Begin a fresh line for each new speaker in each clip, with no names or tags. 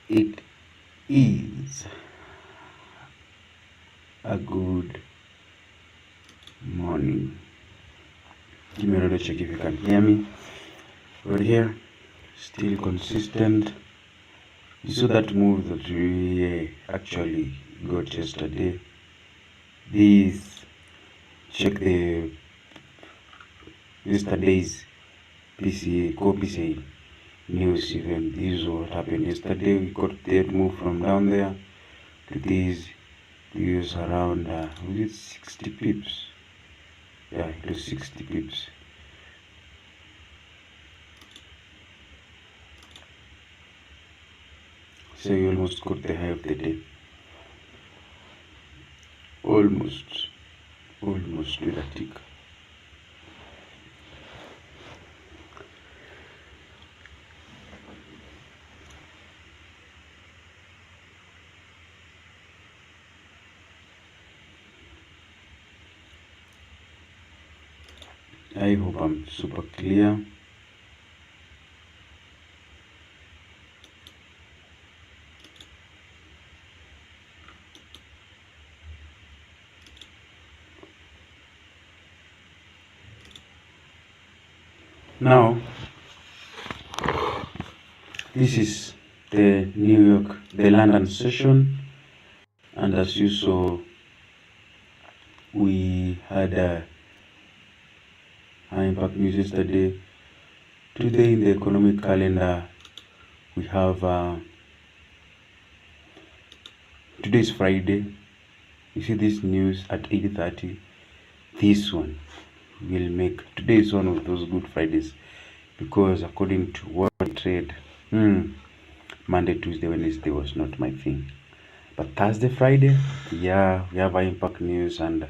It is a good morning. Give me another check if you can hear me. Right here, still consistent. You saw that move that we actually got yesterday. This, check the yesterday's PCA, core PCA news event. This is what happened yesterday. We got that move from down there to this. We use around, was it 60 pips? Yeah, it was 60 pips. So you almost got the high of the day. Almost with a tick. I hope I'm super clear. Now, this is the London session, and as you saw, we had a high impact news yesterday. Today in the economic calendar, we have today is Friday. You see this news at 8:30. This one will make today is one of those good Fridays, because according to what I trade, Monday, Tuesday, Wednesday was not my thing. But Thursday, Friday, yeah, we have high impact news, and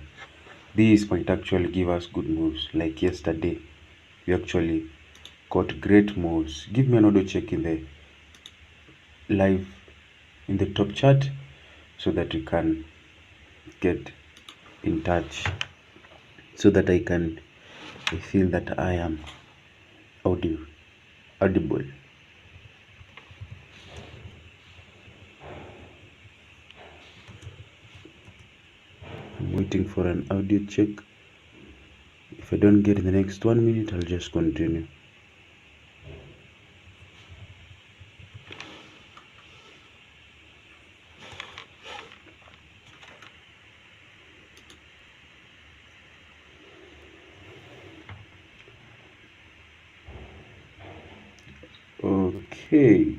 this might actually give us good moves. Like yesterday, we actually got great moves. Give me another check in the live in the top chart so that we can get in touch, so that I feel that I am audible. I'm waiting for an audio check. If I don't get in the next 1 minute, I'll just continue. Okay.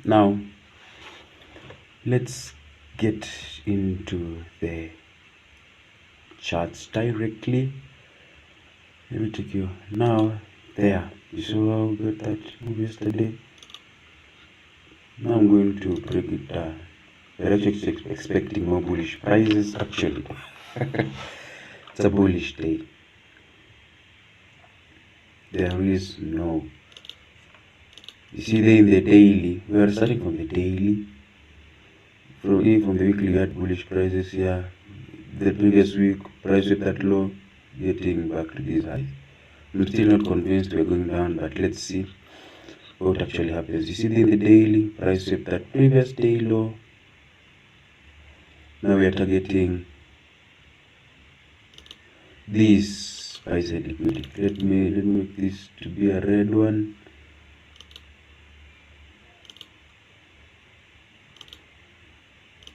Now, let's get into the charts directly. Let me take you now. There, you saw how we got that move yesterday. Now I'm going to break it down. We're actually expecting more bullish prices. Actually, it's a bullish day. There is no. You see, there in the daily, we are starting from the daily. From the weekly, we had bullish prices here. The previous week, price was that low, getting back to these highs. I'm still not convinced we're going down, but let's see what actually happens. You see, in the daily, price with that previous day low. Now we are targeting this price at liquidity. Let me make this to be a red one.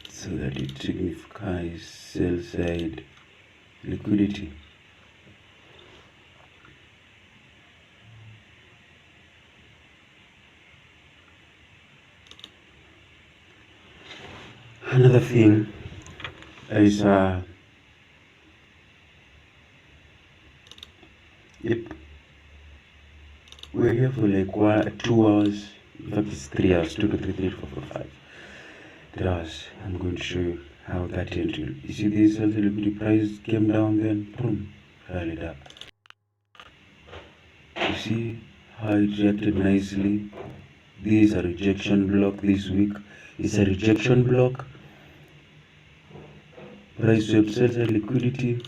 So that it signifies sell side liquidity. Another thing is we're here for like 2 hours. In fact, it's 3 hours, 2 to 3, 3, 4, 4, 5. 3 hours. I'm going to show you how that ended. You see this liquidity price came down, then boom, rallied up. You see how it reacted nicely. This is a rejection block this week. It's a rejection block. Price swept sell side liquidity.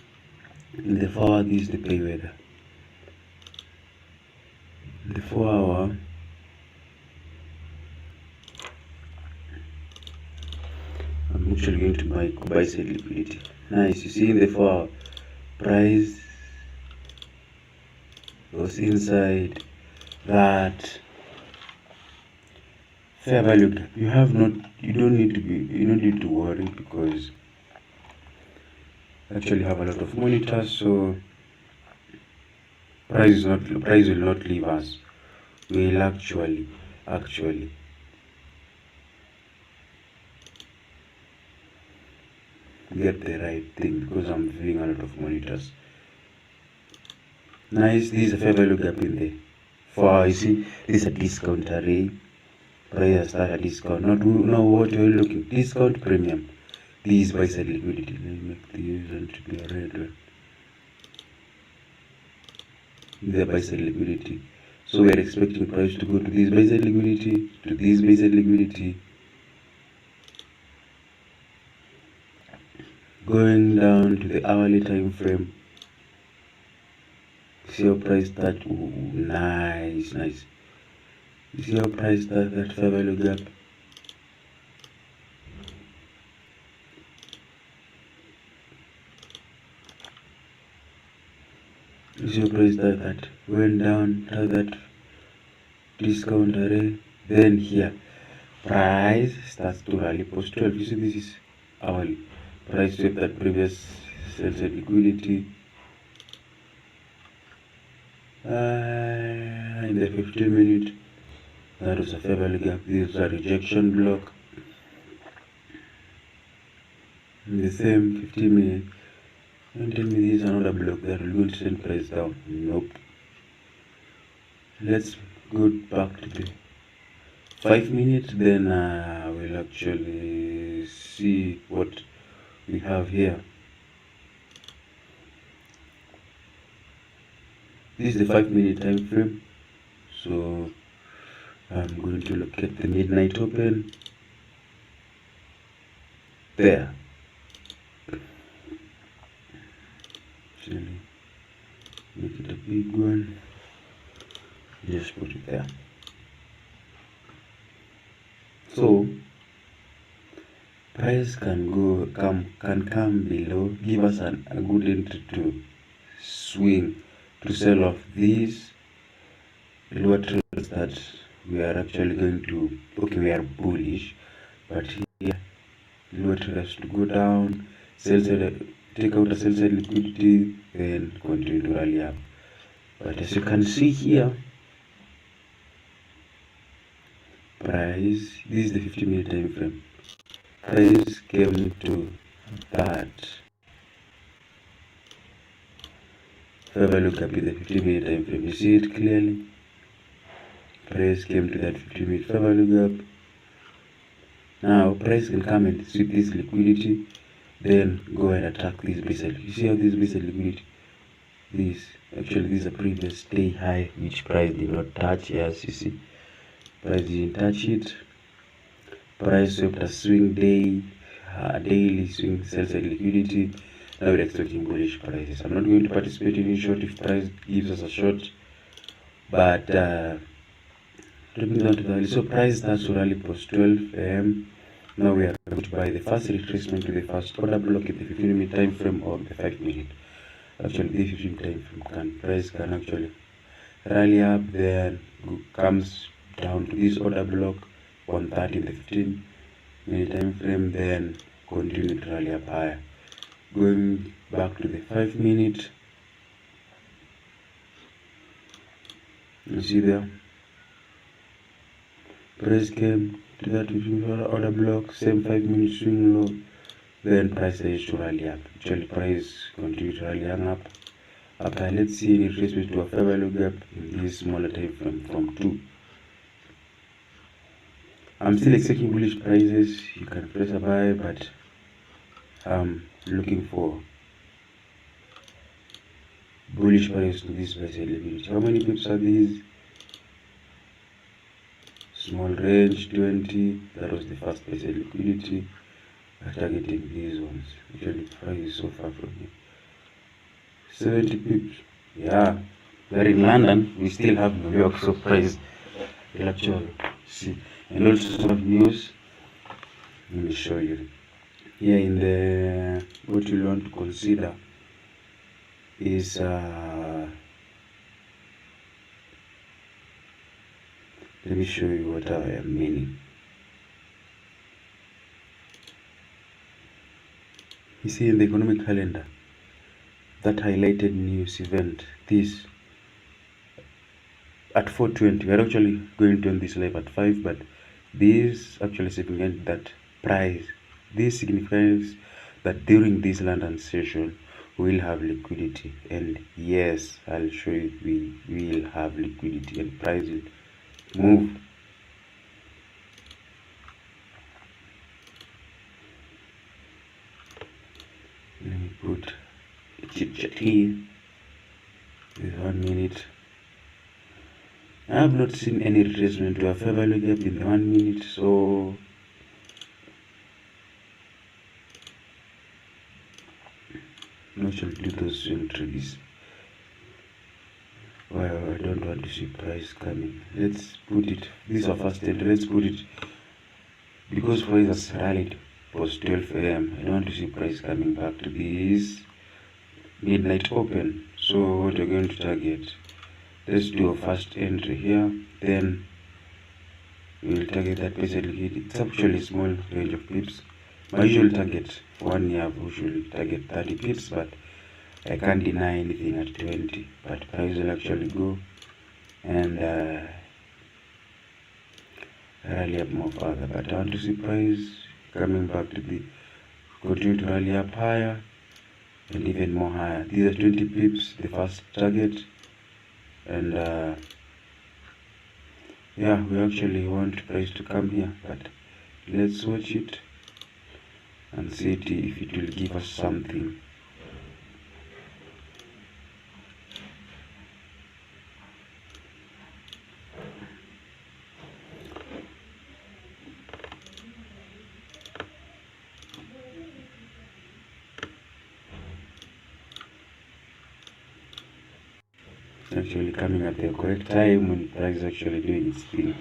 In the 4 hour, this is the pay weather. The 4 hour, I'm actually going to buy side liquidity. Nice, you see in the 4 hour, price was inside that fair value gap. You don't need to worry, because I actually have a lot of monitors, so price will not leave us. We'll actually get the right thing, because I'm viewing a lot of monitors. Nice, this is a fair value gap in there. For you see, this is a discount array. Price start a discount. Now what are you looking? Discount premium. This buy side liquidity. Let me make the user to be a red one. The buy side liquidity. So we are expecting price to go to this buy side liquidity, to this buy side liquidity, going down to the hourly time frame. See how price start. Ooh, nice. You see how price start that fair value gap. You see how price start that went down to that discount array. Then here, price starts to rally post 12. You see, this is hourly. Price swept that previous sell side liquidity. In the 15 minute, that was a fair value gap. This is a rejection block. In the same 15 minutes, don't tell me this is another block that will send price down. Nope. Let's go back to the 5 minutes, then we'll actually see what we have here. This is the 5 minute time frame, so I'm going to look at the midnight open there. Actually, make it a big one. Just put it there. So price can come below, give us a good entry to swing, to sell off these lower trades that we are actually going to, okay, we are bullish, but here lower trades to go down, take out a sell side liquidity, then continue to rally up. But as you can see here, price, this is the 50-minute time frame, price came to that fair value gap in the 50-minute time frame. You see it clearly. Price came to that 50-minute fair value gap. Now price can come and sweep this liquidity, then go and attack this basal. You see how this basal liquidity, this is a previous day high which price did not touch. Yes, you see, price didn't touch it. Price swept a swing day, a daily swing sell side liquidity. Now we're expecting bullish prices. I'm not going to participate in any short if price gives us a short, but dropping down to the rally. So price starts to rally post 12 a.m. Now we are going to buy the first retracement to the first order block in the 15-minute time frame or the 5-minute. Actually, the 15 time frame price can actually rally up, then comes down to this order block 130 in the 15-minute time frame, then continue to rally up higher. Going back to the 5-minute, you see there, price came to that order block, same 5-minute swing low, then price is to rally up. Actually, price continue to rally up. After, let's see any retracement to a fair value gap in this smaller time frame from 2. I'm still expecting bullish prices. You can press a buy, but I'm looking for bullish prices to this price liquidity. How many pips are these? Small range 20. That was the first price liquidity. are targeting these ones. Usually price is so far from here. 70 pips. Yeah. We're in London, we still have New York, so price will actually see. And also some of news. Let me show you. Here in the what you want to consider is let me show you what I am meaning. You see in the economic calendar that highlighted news event, this at 4:20. We're actually going to end this live at 5, but this actually signifies that price. This signifies that during this London session we'll have liquidity, and yes, I'll show you we will have liquidity and price will move. Let me put a chit chat here with 1 minute. I have not seen any retracement to a fair value gap in the 1 minute, so I shall do those entries. Well, I don't want to see price coming. Let's put it, this is our first entry, let's put it, because price has rallied post 12 AM, I don't want to see price coming back to this midnight open. So what we're going to target, let's do a first entry here, then we will target that price at liquidity. It's actually a small range of pips. My usual target for 1 year, I've usually target 30 pips, but I can't deny anything at 20, but price will actually go and rally up more further. But I want to see price coming back to the continue to rally up higher and even more higher. These are 20 pips, the first target, and yeah, we actually want price to come here, but let's watch it and see if it will give us something. Actually coming at the correct time when price is actually doing its thing.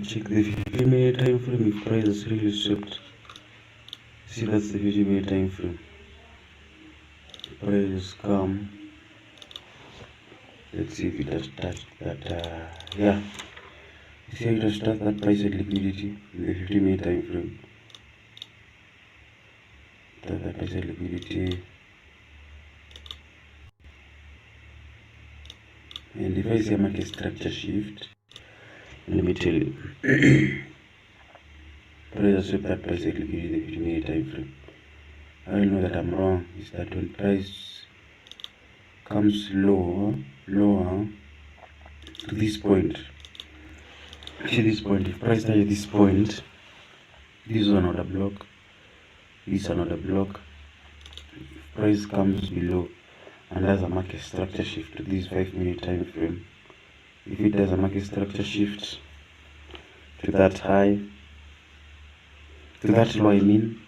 Check the 50-minute time frame if price is really swept. See, that's the 50-minute time frame. Price come. Let's see if it has touched that. Yeah, you see how it has touched that price at liquidity in the 50-minute time frame. That price at liquidity. And if I see a market structure shift, let me tell you, price has swept that price at liquidity in the 50-minute time frame. I will know that I'm wrong. Is that when price comes lower to this point, see this point, if price touches this point, this is another block, this is another block. If price comes below and has a market structure shift to this 5-minute time frame, if it does a market structure shift to that high, to that low, I mean,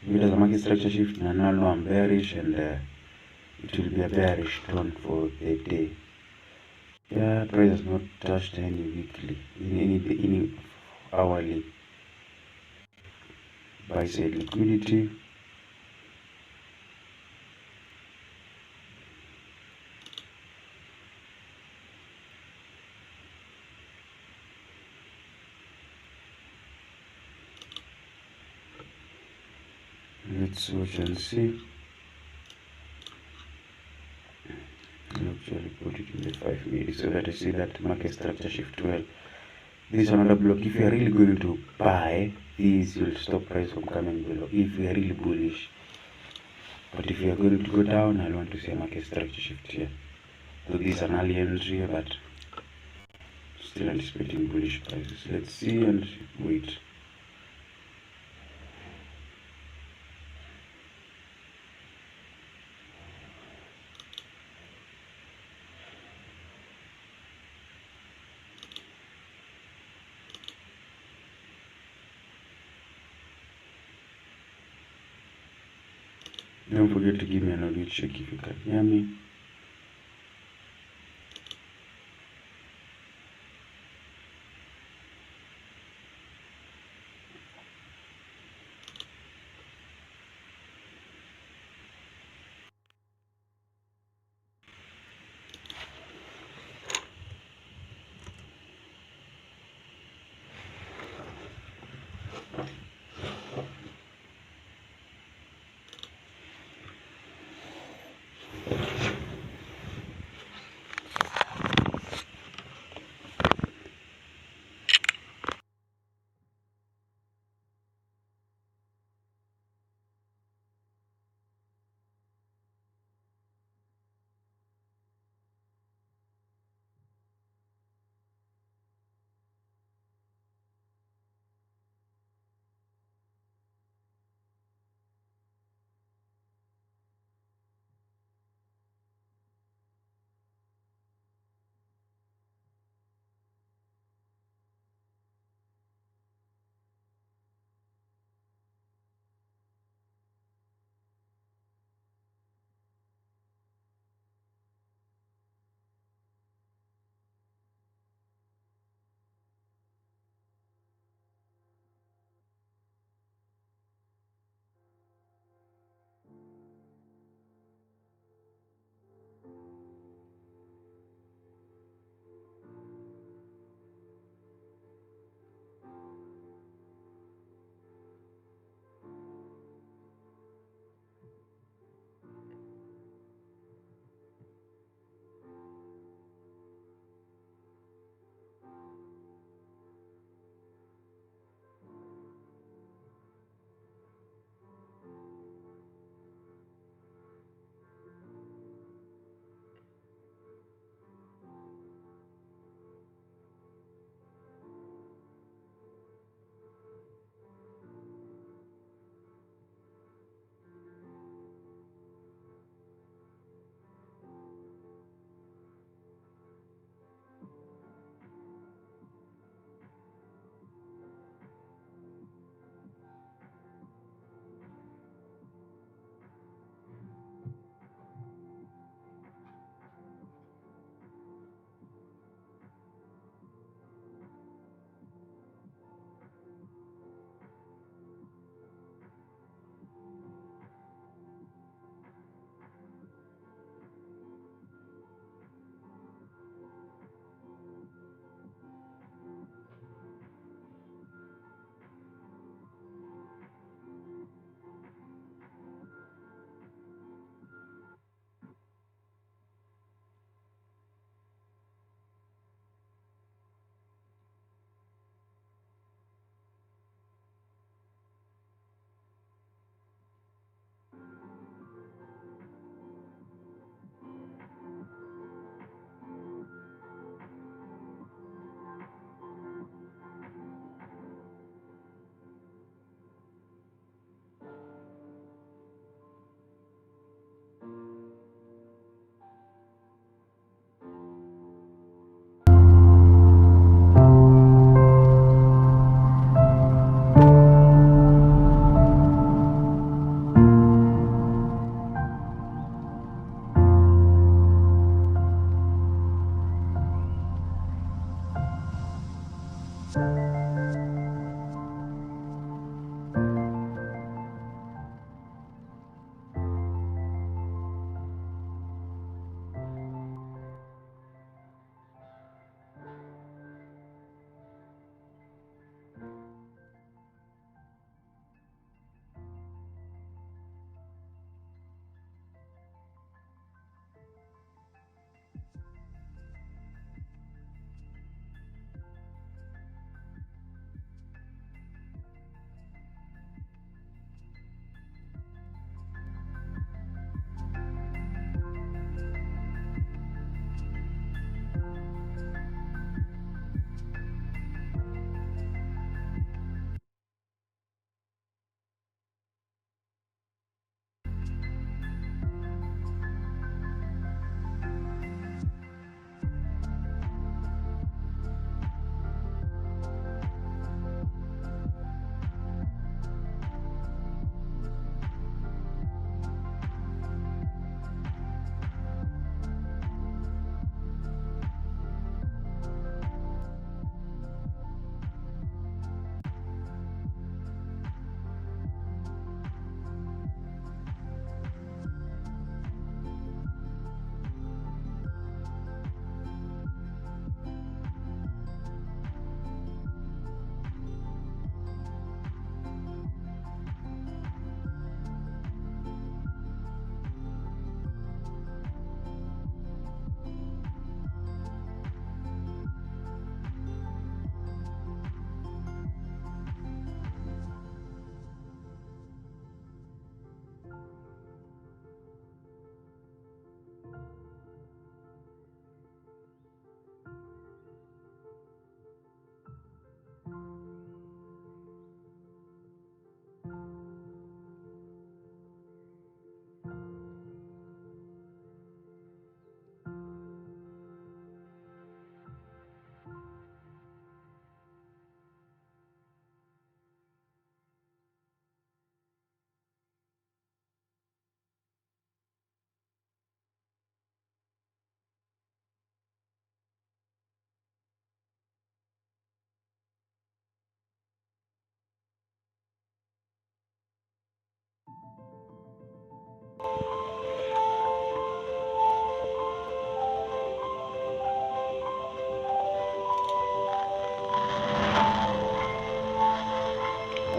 if it does a market structure shift, and now I'm bearish, and it will be a bearish tone for the day. Yeah, price has not touched any weekly, any hourly buy side liquidity. Let's watch and see. I'll actually put it in the 5 minutes so that I see that market structure shift well. This is another block. If you are really going to buy, this will stop price from coming below if we are really bullish. But if we are going to go down, I want to see a market structure shift here. So this is an early entry, but still anticipating bullish prices. Let's see and wait. Don't forget to give me an audio check if you can hear me.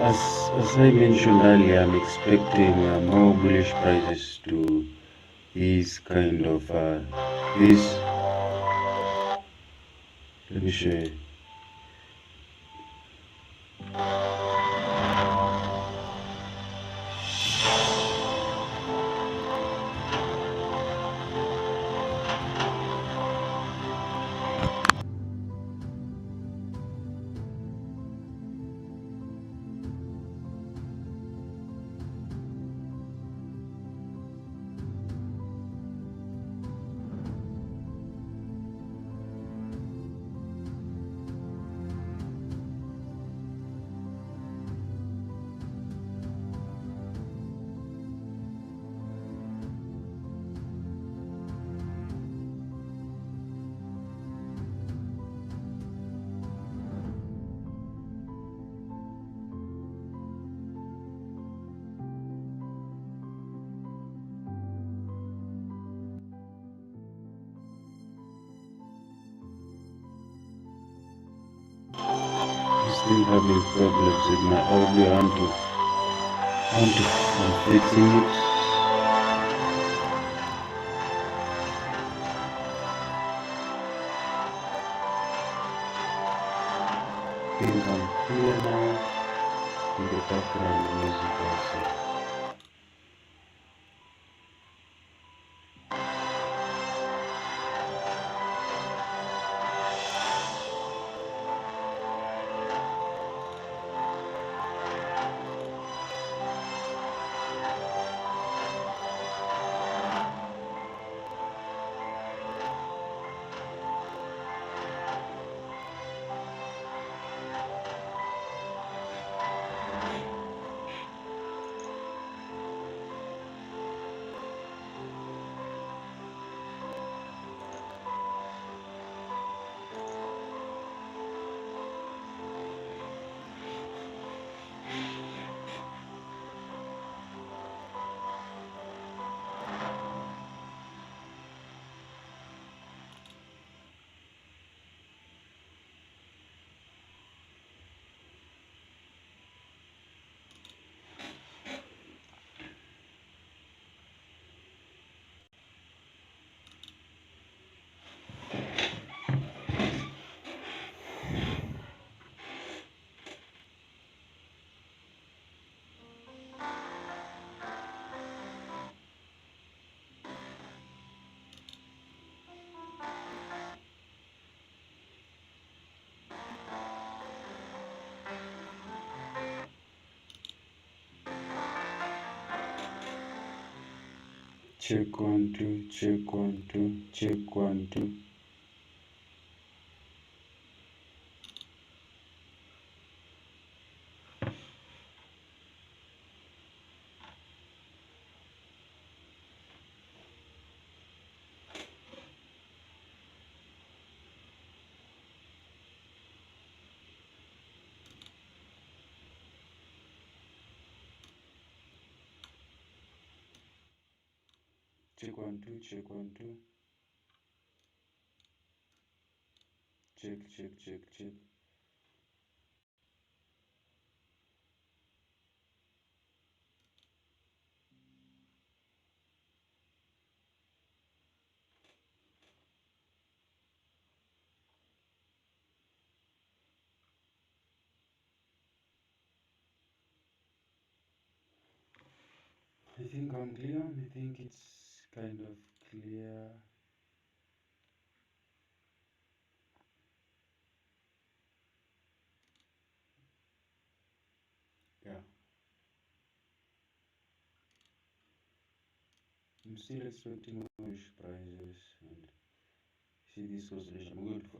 As I mentioned earlier, I'm expecting more bullish prices to these kind of this. Let me show you. Still having problems with my audio. I'm fixing it. I think I'm clear now with the background music also. Check 1 2, check 1 2, check 1 2. Check 1 2, check 1 2. Check, check, check, check. I think I'm clear. I think it's kind of clear. Yeah. I'm still expecting bullish prices and see this oscillation. I'm going for.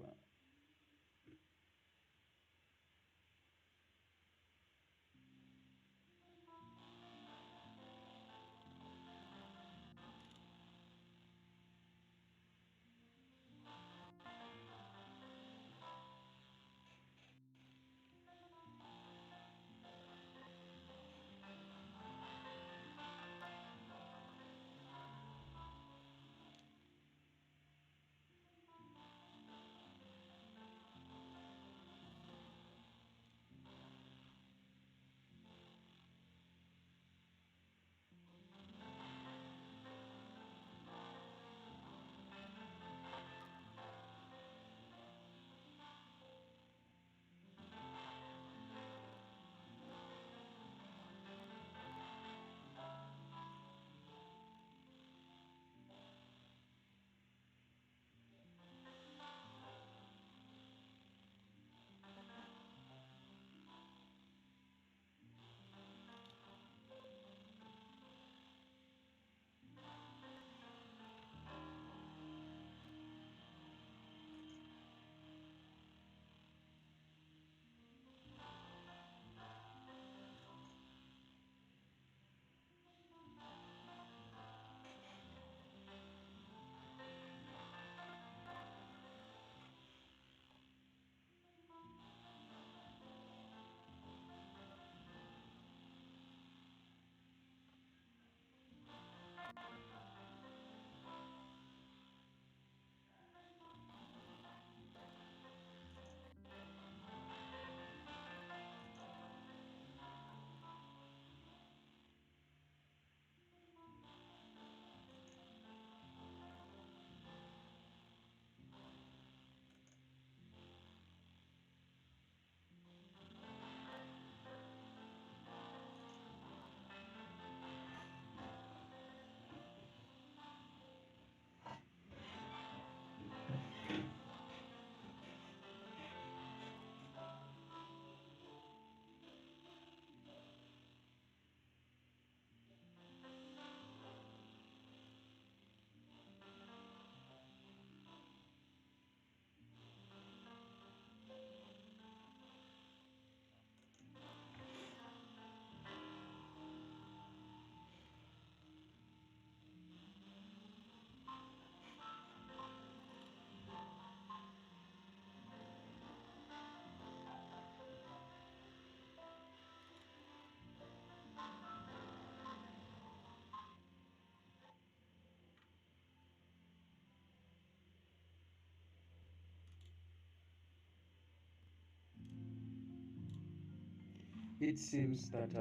it seems that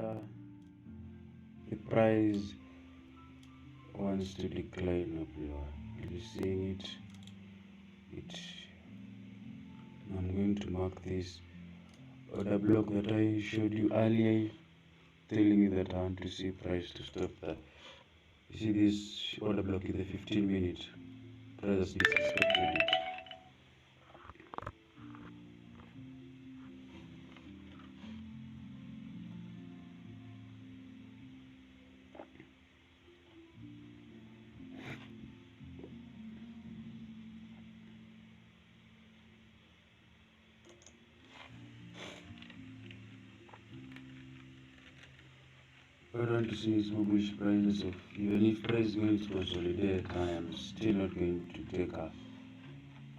the price wants to decline up lower. You're seeing it. I'm going to mark this order block that I showed you earlier, telling you that I want to see price to stop that. You see this order block is the 15-minute. Price has disrespected it. What I want to see is more bullish prices of, even if price is going to consolidate, I am still not going to take a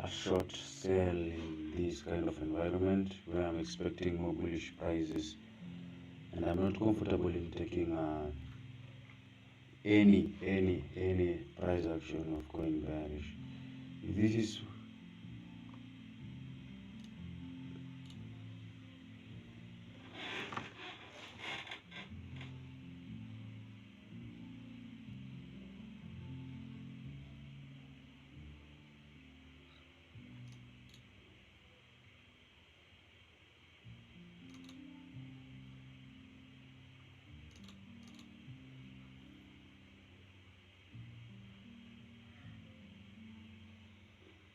short sell in this kind of environment where I'm expecting more bullish prices, and I'm not comfortable in taking any price action of going bearish. If this is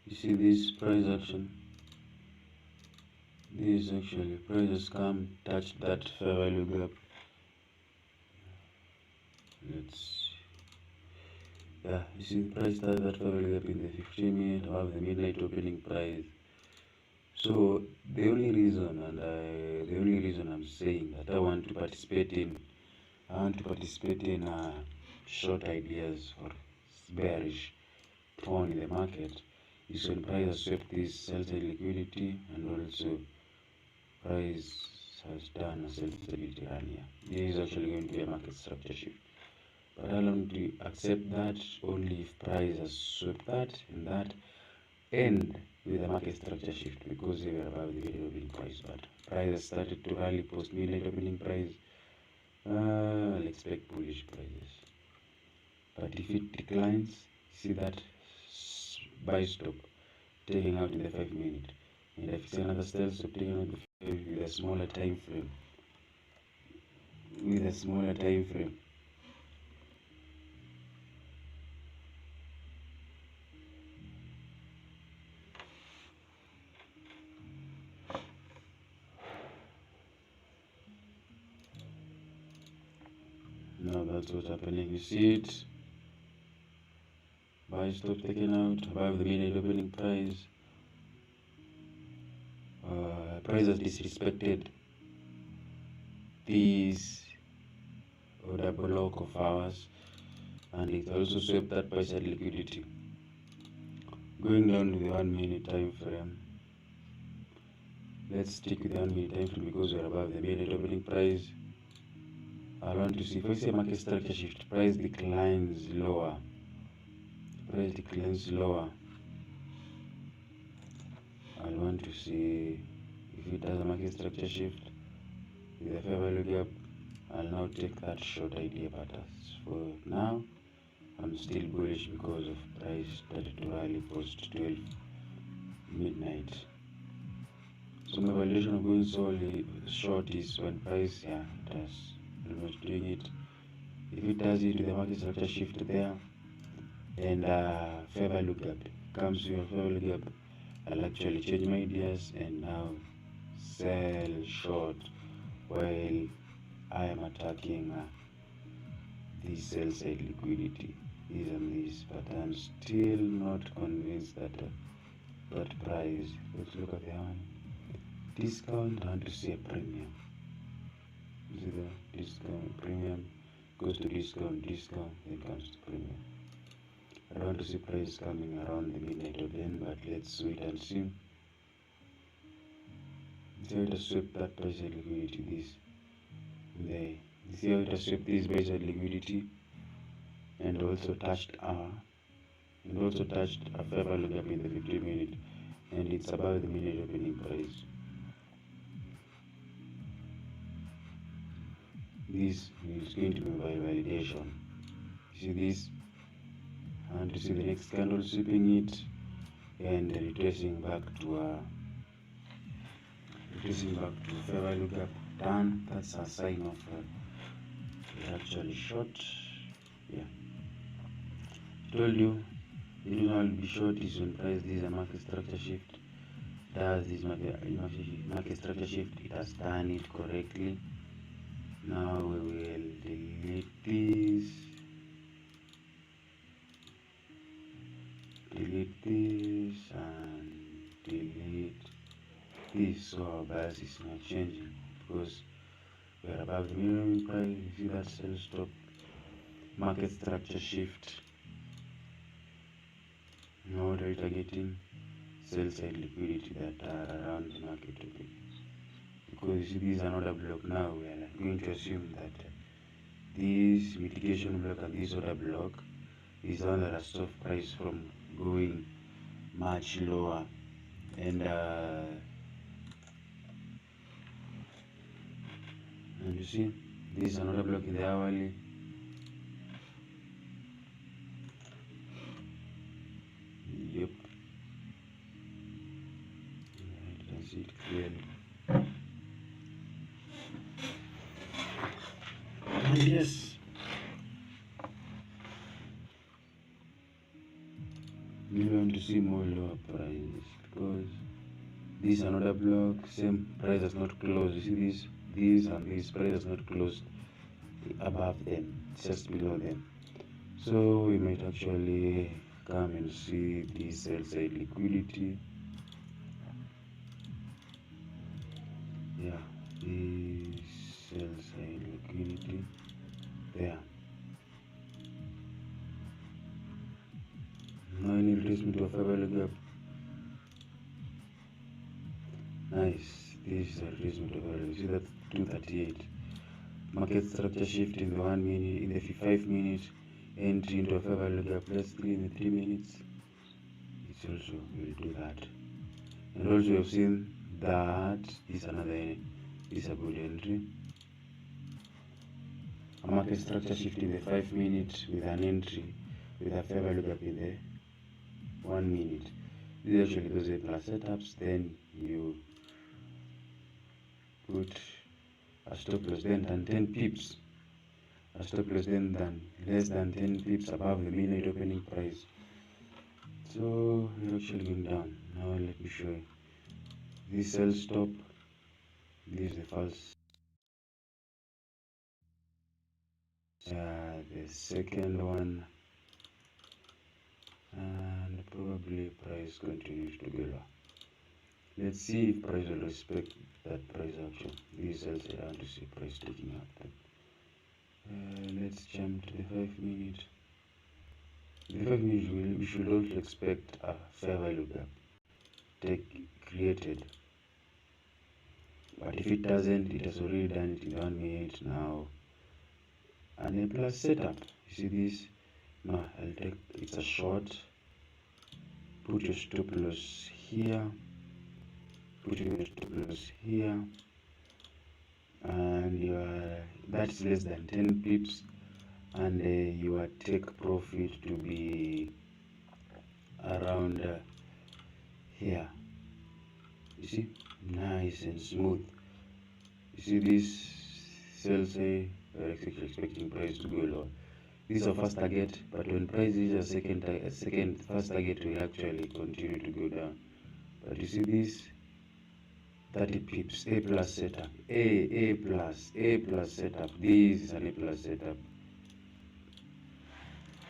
you see this price action, this actually price has come, touched that fair value gap. You see the price touched that fair value gap in the 15-minute above the midnight opening price. So the only reason I'm saying that I want to participate in short ideas or bearish tone in the market is when price has swept this sell-side liquidity, and also price has done a sell-stability run here. This is actually going to be a market structure shift, but I want to accept that only if price has swept that and that end with a market structure shift, because we were above the midnight opening price, but price has started to rally post midnight opening price. I'll expect bullish prices, but if it declines, see that buy stop taking out in the 5-minute, and if it's another sell stop taking out with a smaller time frame, Now that's what's happening. You see it, buy stop taken out above the midnight opening price. Price has disrespected this order block of ours, and it also swept that buy side liquidity. Going down to the 1-minute time frame, let's stick with the 1-minute time frame because we're above the midnight opening price. I want to see if I see a market structure shift, price declines lower. I want to see if it does a market structure shift with a fair value gap. I'll now take that short idea, but as for now, I'm still bullish because of price started to rally post 12 midnight. So my valuation of going solely short is when price, it does almost doing it. If it does it with the market structure shift there and fair value gap comes to a fair value gap, I'll actually change my ideas and now sell short while I am attacking this sell side liquidity, this and this, but I'm still not convinced that that price. Let's look at the one discount. I want to see a premium. See the discount, premium goes to discount, then comes to premium. I don't want to see price coming around the midnight open, but let's wait and see. See how it has swept that price side liquidity, this. See how it has swept this price side liquidity and also touched a fair value gap in the 15-minute, and it's above the midnight opening price. this is going to be validation. You see this, and to see the next candle sweeping it and retracing back to fair value gap done. That's a sign of we're actually short. Yeah, I told you the reason I'll be short is when price this a market structure shift does this market structure shift. It has done it correctly. Now we will delete this, and delete this, so our bias is not changing because we are above the minimum price. You see that sell stop, market structure shift. Now we're targeting sell side liquidity that are around the market topic. Because you see this is another block. Now we are going to assume that this mitigation block and this other block is the one that has stopped price from going much lower, and you see this is another block in the hourly. Yep, you can see it clearly. And yes, we want to see more lower price because this is another block, same price has not closed. You see this and this price has not closed above them, it's just below them. So we might actually come and see this sell side liquidity. Yeah, this sell side liquidity there. Now I need retracement of fair value gap. Nice, this is a retracement of fair value. See that 238. Market structure shift in the 1 minute, in the 5 minute, entry into a fair value gap. Let's see in the 3 minutes. It's also will do that. And also we have seen that this is a good entry. A market structure shift in the 5 minutes with an entry with a fair value gap in the 1 minute. These are actually those A+ setups. Then you put a stop loss then than 10 pips. A stop loss then than less than 10 pips above the midnight opening price. So we're actually going down. Now let me show you. This sell stop, this is the false. The second one, and probably price continues to go low. Let's see if price will respect that price action. This sells around to see price taking up that. Let's jump to the 5 minute. The 5 minute we should also expect a fair value gap created. But if it doesn't, it has already done it in 1 minute now. And A+ setup. You see this? No, I'll take it's a short. Put your stop loss here. Put your stop loss here. And that's less than 10 pips. And your take profit to be around here. You see, nice and smooth. You see this sell say we're expecting price to go low. This is a first target, but when price reaches a second first target will actually continue to go down. But you see this 30 pips, A+ setup, A+ setup. This is an A+ setup.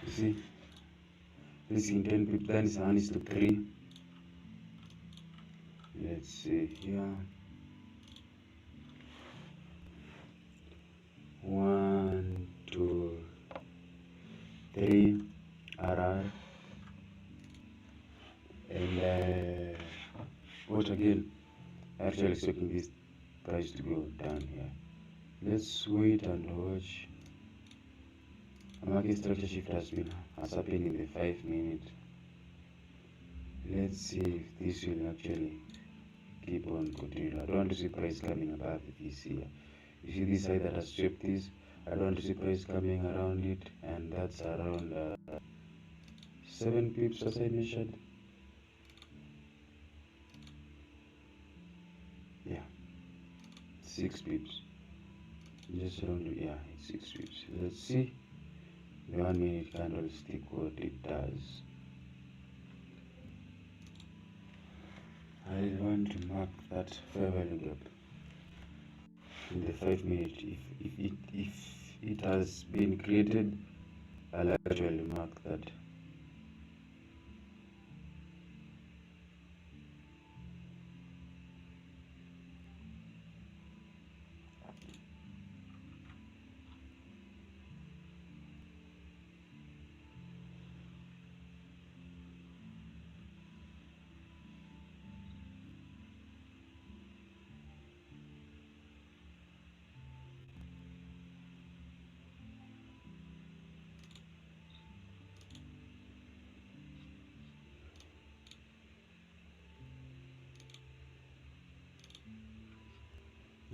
You see, this in 10 pips, then is 1:3. Let's see here. 1, 2, 3 RR, and what again? Actually expecting this price to go down here. Let's wait and watch. A market structure shift has happened in the 5 minute. Let's see if this will actually keep on continuing. I don't want to see price coming above this here. You see this side that has stripped this. I don't want to see price coming around it, and that's around 7 pips as I measured. Yeah, 6 pips. Just around, yeah, it's 6 pips. Let's see the 1 minute candlestick what it does. I want to mark that fair value gap in the 5 minute. If it has been created, I'll actually mark that.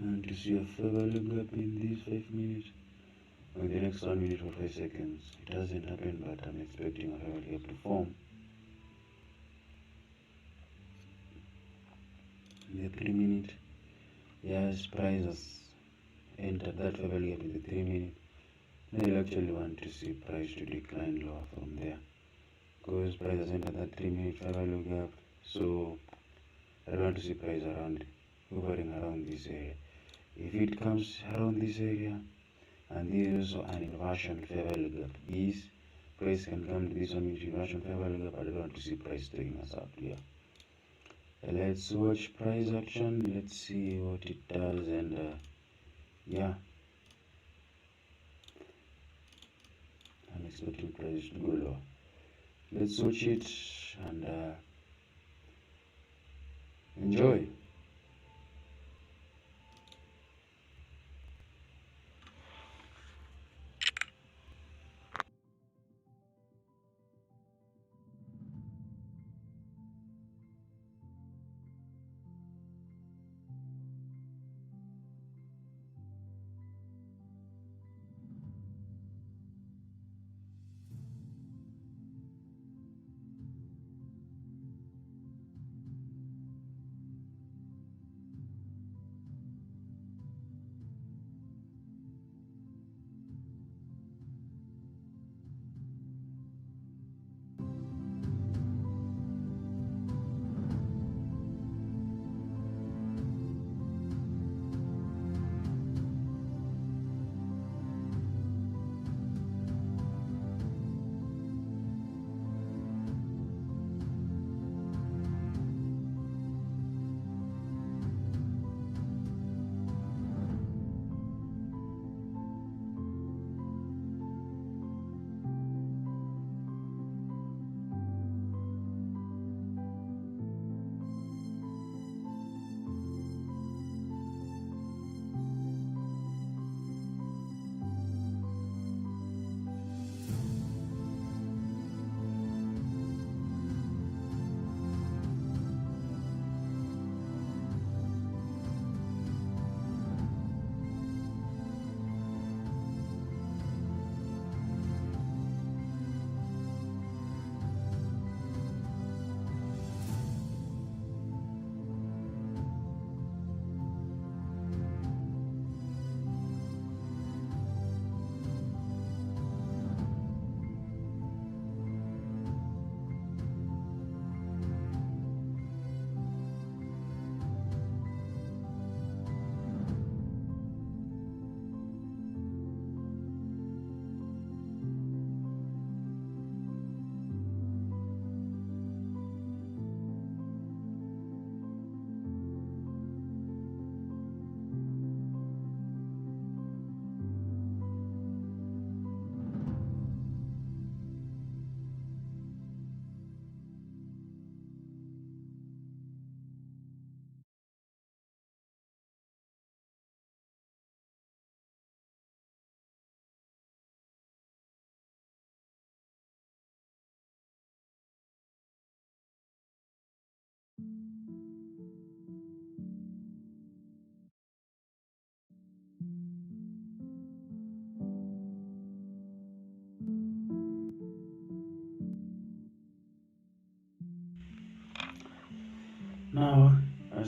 And to see a fair value gap in these 5 minutes, or in the next 1 minute or 5 seconds. It hasn't happened, but I'm expecting a fair value gap to form. In the 3 minute, yes, price has entered that fair value gap in the 3 minute. Now you'll actually want to see price to decline lower from there, because price has entered that 3 minute fair value gap. So I don't want to see price around, hovering around this area. If it comes around this area, and this is also an inversion fair value gap, this price can come to this 1 minute inversion fair value gap. I don't want to see price taking us up here. Let's watch price action. Let's see what it does, and yeah, I'm expecting price to go low. Let's watch it and enjoy.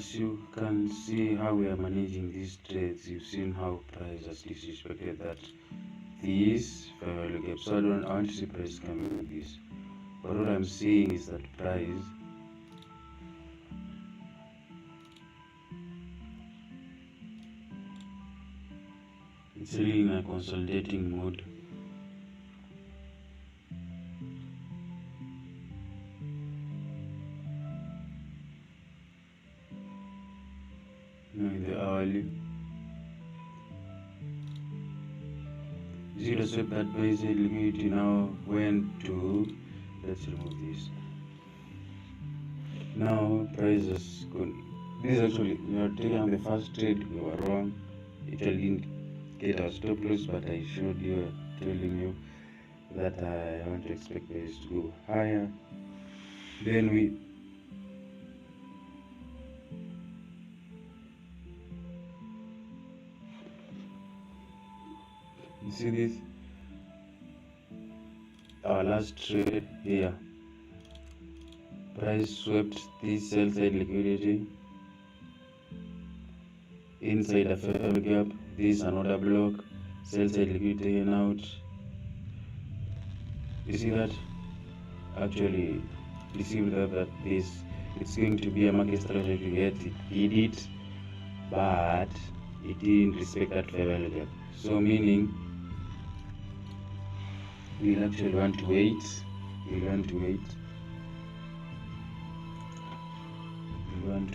as you can see how we are managing these trades, you've seen how price has disrespected that this fair value gap. So I want to see price coming with this, but what I'm seeing is that price it's really in a consolidating mode. In the hourly, zero step that base liquidity now went to, let's remove this. Now price is good. This is actually, we are taking the first trade, we were wrong. It didn't get our stop loss, but I showed you, telling you that I want to expect price to go higher. Then you see this, our last trade here, price swept this sell side liquidity inside a fair value gap. This is another block, sell side liquidity taken out. You see that? Actually deceived that this it's going to be a market strategy to get it. It did it, but it didn't respect that fair value gap. So meaning we'll actually want to wait. We want to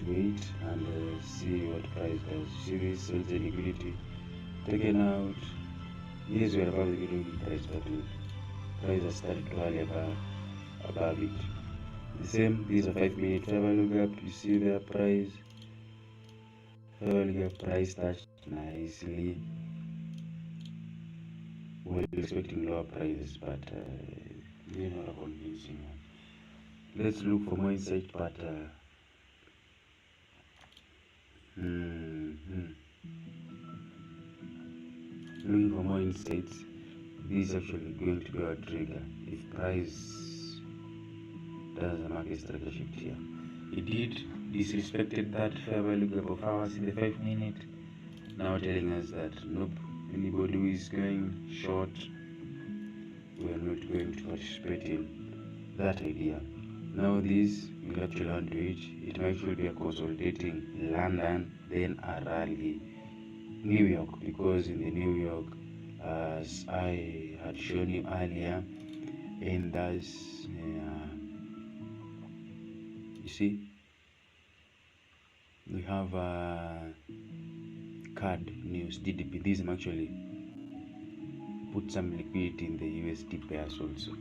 wait and see what price does. See this sell side liquidity taken out. Yes, we are above the liquidity price, but price has started to rally above it. The same, these are 5-minute fair value gap. You see their price, fair value gap price touched nicely. We're expecting lower prices, but they're not a convincing one. Let's look for more insight, but looking for more insights. This is actually going to be our trigger if price does a market structure shift here. It did disrespected that fair value gap of ours in the 5-minute, now telling us that nope, anybody who is going short, we are not going to participate in that idea. Now this will actually want to it might actually be a consolidating London, then a rally New York, because in the New York, as I had shown you earlier, and that's you see, we have card news DDP. This actually put some liquidity in the USD pairs also.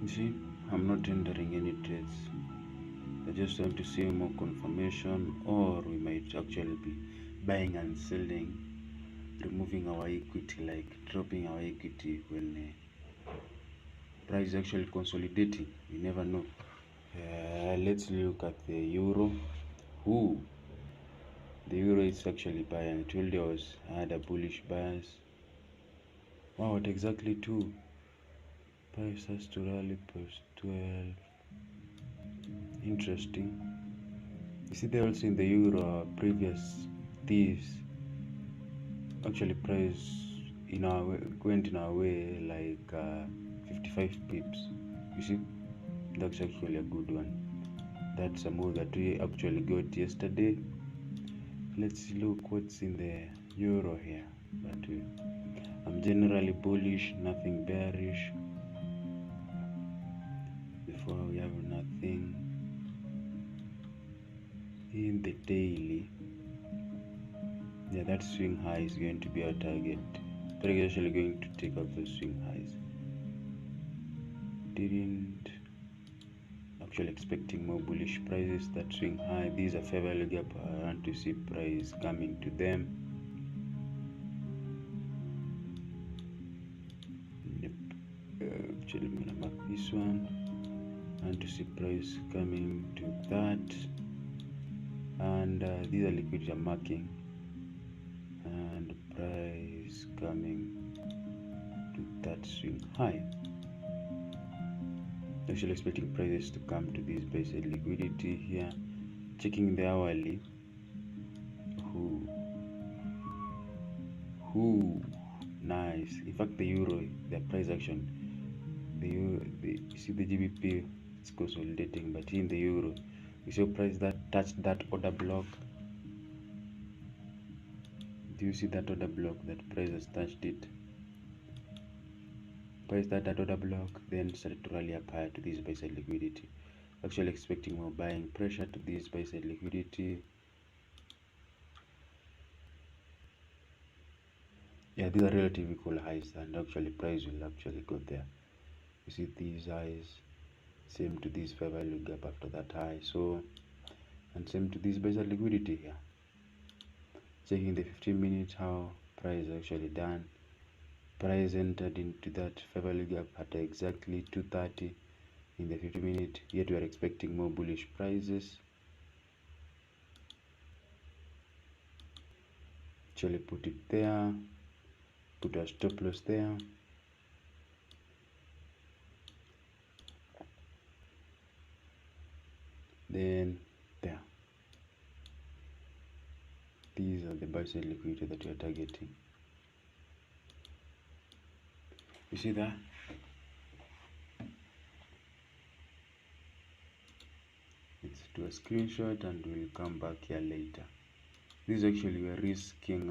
You see, I'm not entering any trades. I just want to see more confirmation, or we might actually be buying and selling, removing our equity, like dropping our equity when price is actually consolidating. You never know. Let's look at the euro. The euro is actually buying. I told you I had a bullish bias. Wow, what exactly too? Price has to rally plus 12. Interesting. You see there also in the euro previous thieves. Actually price went in our way like 55 pips. You see, that's actually a good one. That's a move that we actually got yesterday. Let's look what's in the euro here. But I'm generally bullish, nothing bearish. Before we have nothing in the daily. Yeah, that swing high is going to be our target. But we're actually going to take out those swing highs. Didn't actually expecting more bullish prices. That swing high, these are fair value gap. I want to see price coming to them. Yep. Actually, I'm gonna mark this one. I want to see price coming to that, and these are liquidity I'm marking, and price coming to that swing high. Actually expecting prices to come to this basic liquidity here. Checking the hourly. Nice. In fact, the euro, the price action, you see the GBP, it's consolidating, but in the euro, you see price that touched that order block. Do you see that order block? That price has touched it. Price that order block, then started to rally up higher to this buy side liquidity. Actually expecting more buying pressure to this buy side liquidity. Yeah, these are relative equal highs, and actually price will actually go there. You see these highs, same to this fair value gap after that high. So, and same to this buy side liquidity here. Checking the 15 minutes, how price actually done. Price entered into that fair value gap at exactly 230 in the 50 minute, yet we are expecting more bullish prices. Actually put it there, put a stop loss there. Then there. These are the buy side liquidity that we are targeting. You see that? Let's do a screenshot and we'll come back here later. This is actually we're risking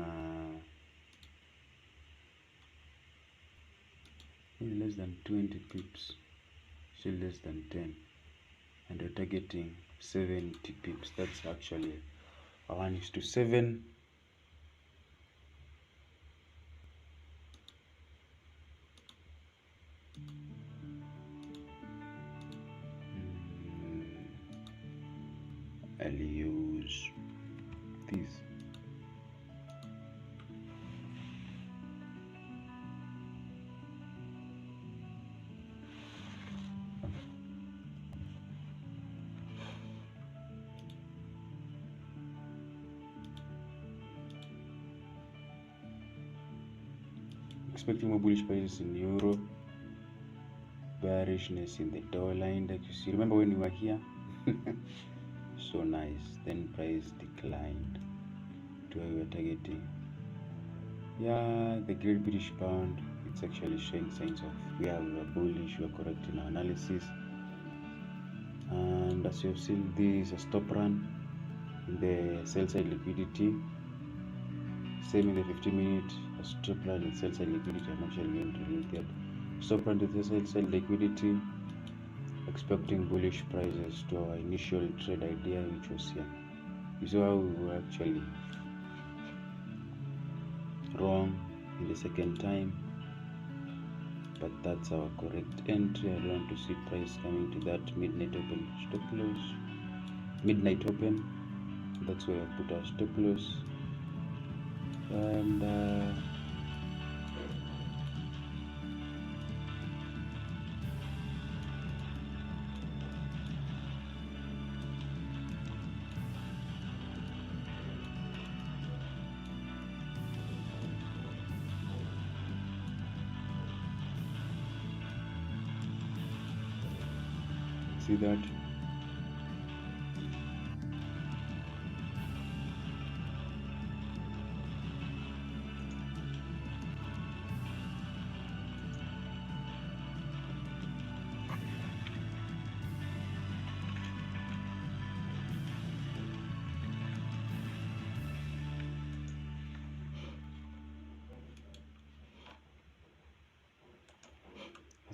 less than 20 pips, still less than 10, and we're targeting 70 pips. That's actually a 1:7. I'll use this. Expecting more bullish prices in euro, bearishness in the dollar index. You see, remember when we were here? So nice. Then price declined to where we were targeting. Yeah, the Great British Pound, it's actually showing signs of we are bullish, we are correct in our analysis. And as you have seen, this is a stop run in the sell side liquidity. Same in the 50 minute, a stop run in sell side liquidity. I'm actually going to look at stop run to the sell side liquidity, expecting bullish prices to our initial trade idea, which was here. You saw how we were actually wrong in the second time, but that's our correct entry. I don't want to see price coming to that midnight open stop loss. Midnight open, that's where I put our stop loss. And see that?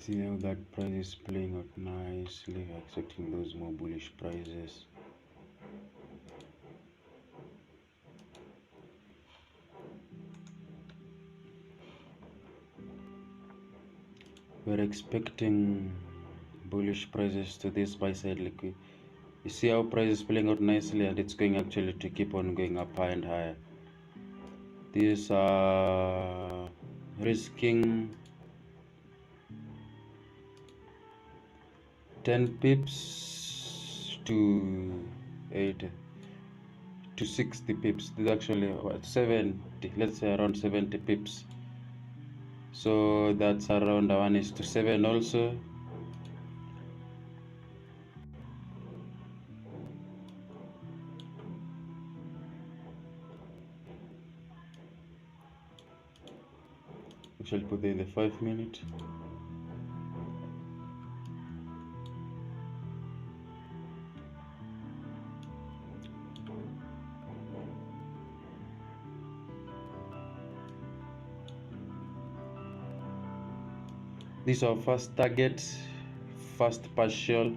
See how that price is playing out nicely, expecting those more bullish prices. We're expecting bullish prices to this buy side liquid. You see how price is playing out nicely, and it's going actually to keep on going up higher and higher. These are risking 10 pips to 8 to 60 pips. This is actually what, 70, let's say around 70 pips. So that's around 1:7 also. We shall put in the 5 minute. This is our first target, first partial.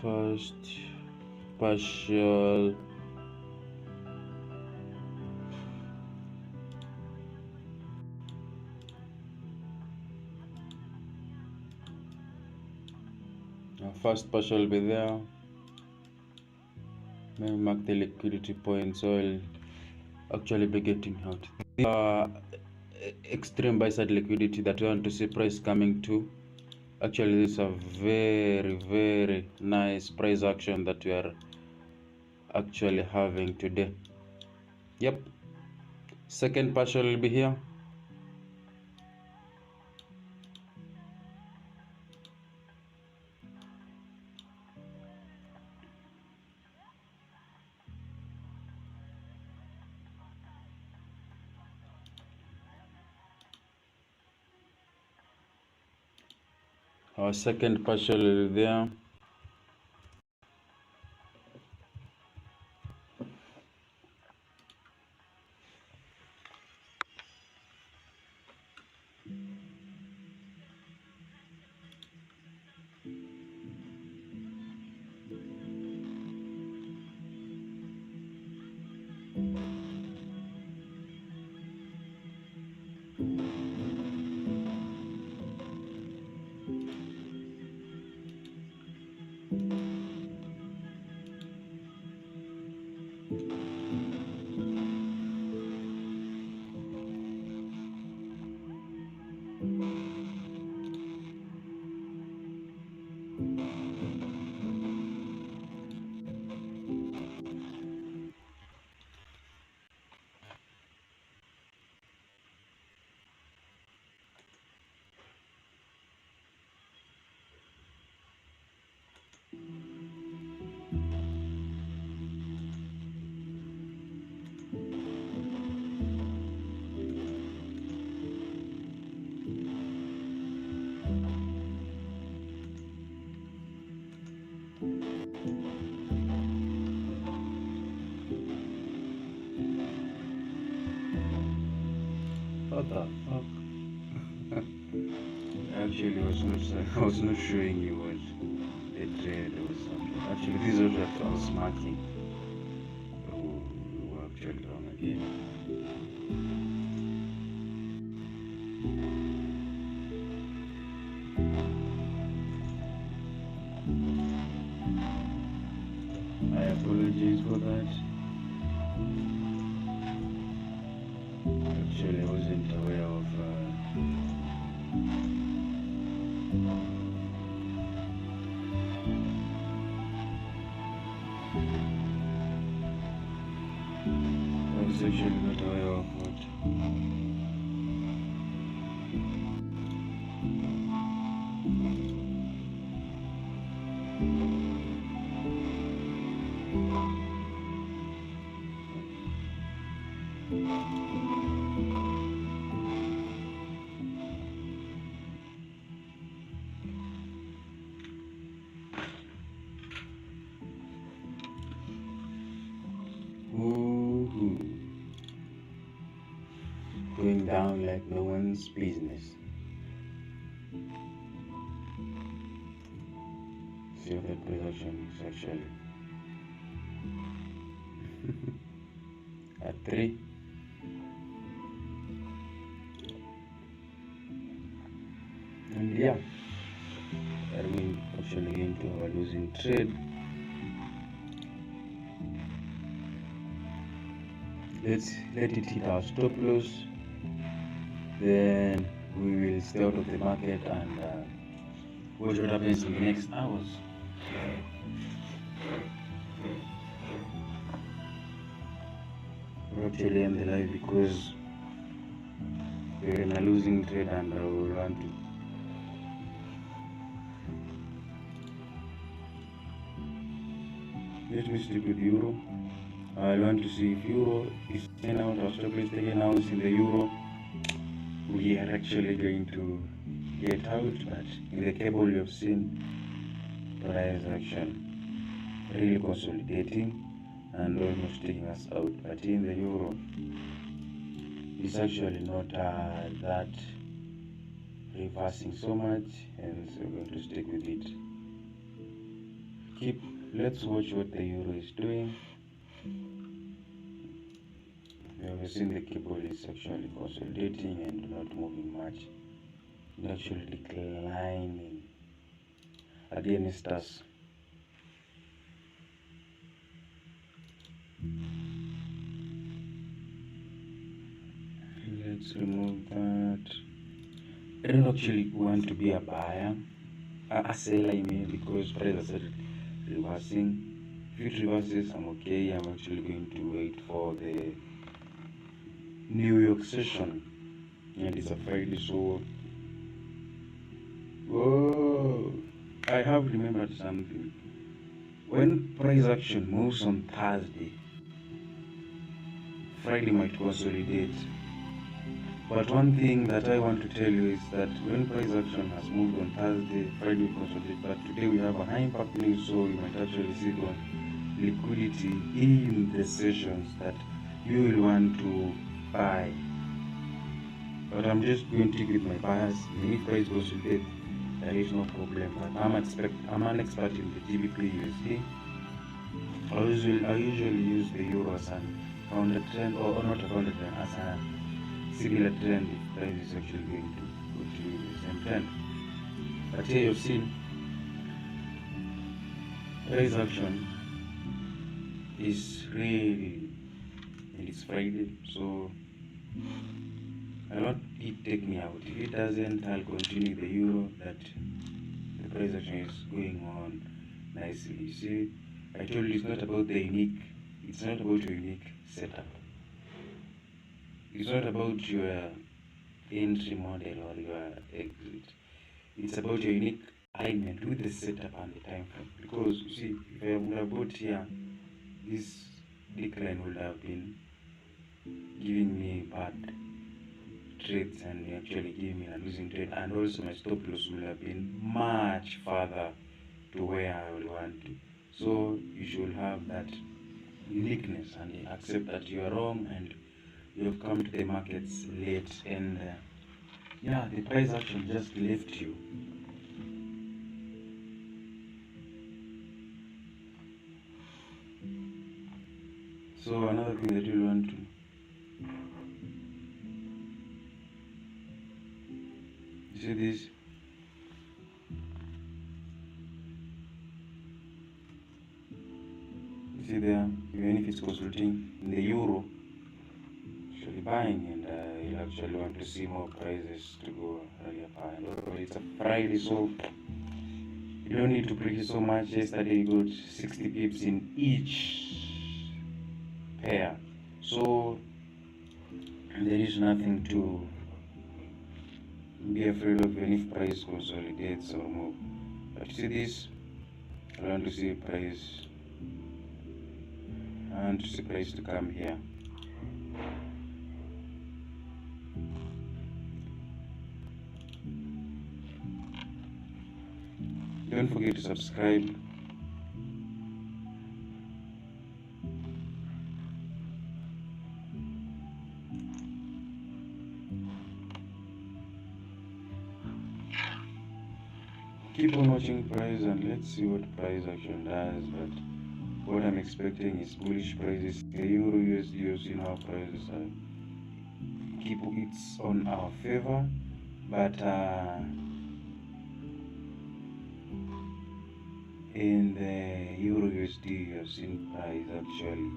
First partial. First partial will be there. Maybe mark the liquidity point, so I'll actually be getting out. Extreme buy side liquidity that we want to see price coming to. Actually, this is a very nice price action that we are actually having today. Yep, second partial will be here. Our second partial will be there. What the fuck? Actually, I was not showing you what the trade was something. Actually, this is what I was marking. Oh, we were actually wrong again. I apologize for that. Actually, I wasn't aware of I was actually not aware of what. means business. See how that price action is actually at 3. And yeah, are we actually into our losing trade? Let's let it hit our stop loss, then we will stay out of the market and watch what happens in the next hours. We're actually in the live because we're in a losing trade and we want to let me stick with euro. I want to see if euro is taken out, our stop is taken out in the euro. We are actually going to get out, but in the cable you have seen price action really consolidating and almost taking us out, but in the euro it's actually not that reversing so much, and so we're going to stick with it. Let's watch what the euro is doing. We have seen the cable is actually consolidating and not moving much. It's actually declining against us. Let's remove that. I don't actually want to be a buyer, a seller I mean, because price has started reversing. If it reverses, I'm okay. I'm actually going to wait for the New York session, and it's a Friday, so whoa, I have remembered something. When price action moves on Thursday, Friday might consolidate. But one thing that I want to tell you is that when price action has moved on Thursday, Friday will consolidate. But today we have a high impact news, so you might actually see it on liquidity in the sessions that you will want to buy. But I'm just going to take with my buyers. If price consolidates, there is no problem. But I'm an expert in the GBP USD. I usually use the euro as an founded trend, or not a founded trend, as a similar trend if price is actually going to continue the same trend. But here you've seen price action is really, and it's Friday, so I'll not it take me out. If it doesn't, I'll continue the euro that the price action is going on nicely. You see, I told you it's not about your unique setup. It's not about your entry model or your exit. It's about your unique alignment with the setup and the time frame. Because you see, if I would have bought here, this decline would have been giving me bad trades and actually giving me a losing trade, and also my stop loss would have been much further to where I would want to. So you should have that uniqueness and accept that you are wrong and you have come to the markets late, and yeah, the price action just left you. So another thing that you want to see this. You see there, even if it's consulting in the euro, actually buying, and you actually want to see more prices to go earlier high. But it's a Friday, so you don't need to preach so much. Yesterday you got 60 pips in each pair, so there is nothing to be afraid of even if price consolidates or move. But you see this, I want to see price, I want to see price to come here. Don't forget to subscribe. keep on watching price and let's see what price action does. But what I'm expecting is bullish prices. The Euro USD, you see now prices are it's on our favor, but in the Euro USD you have seen price actually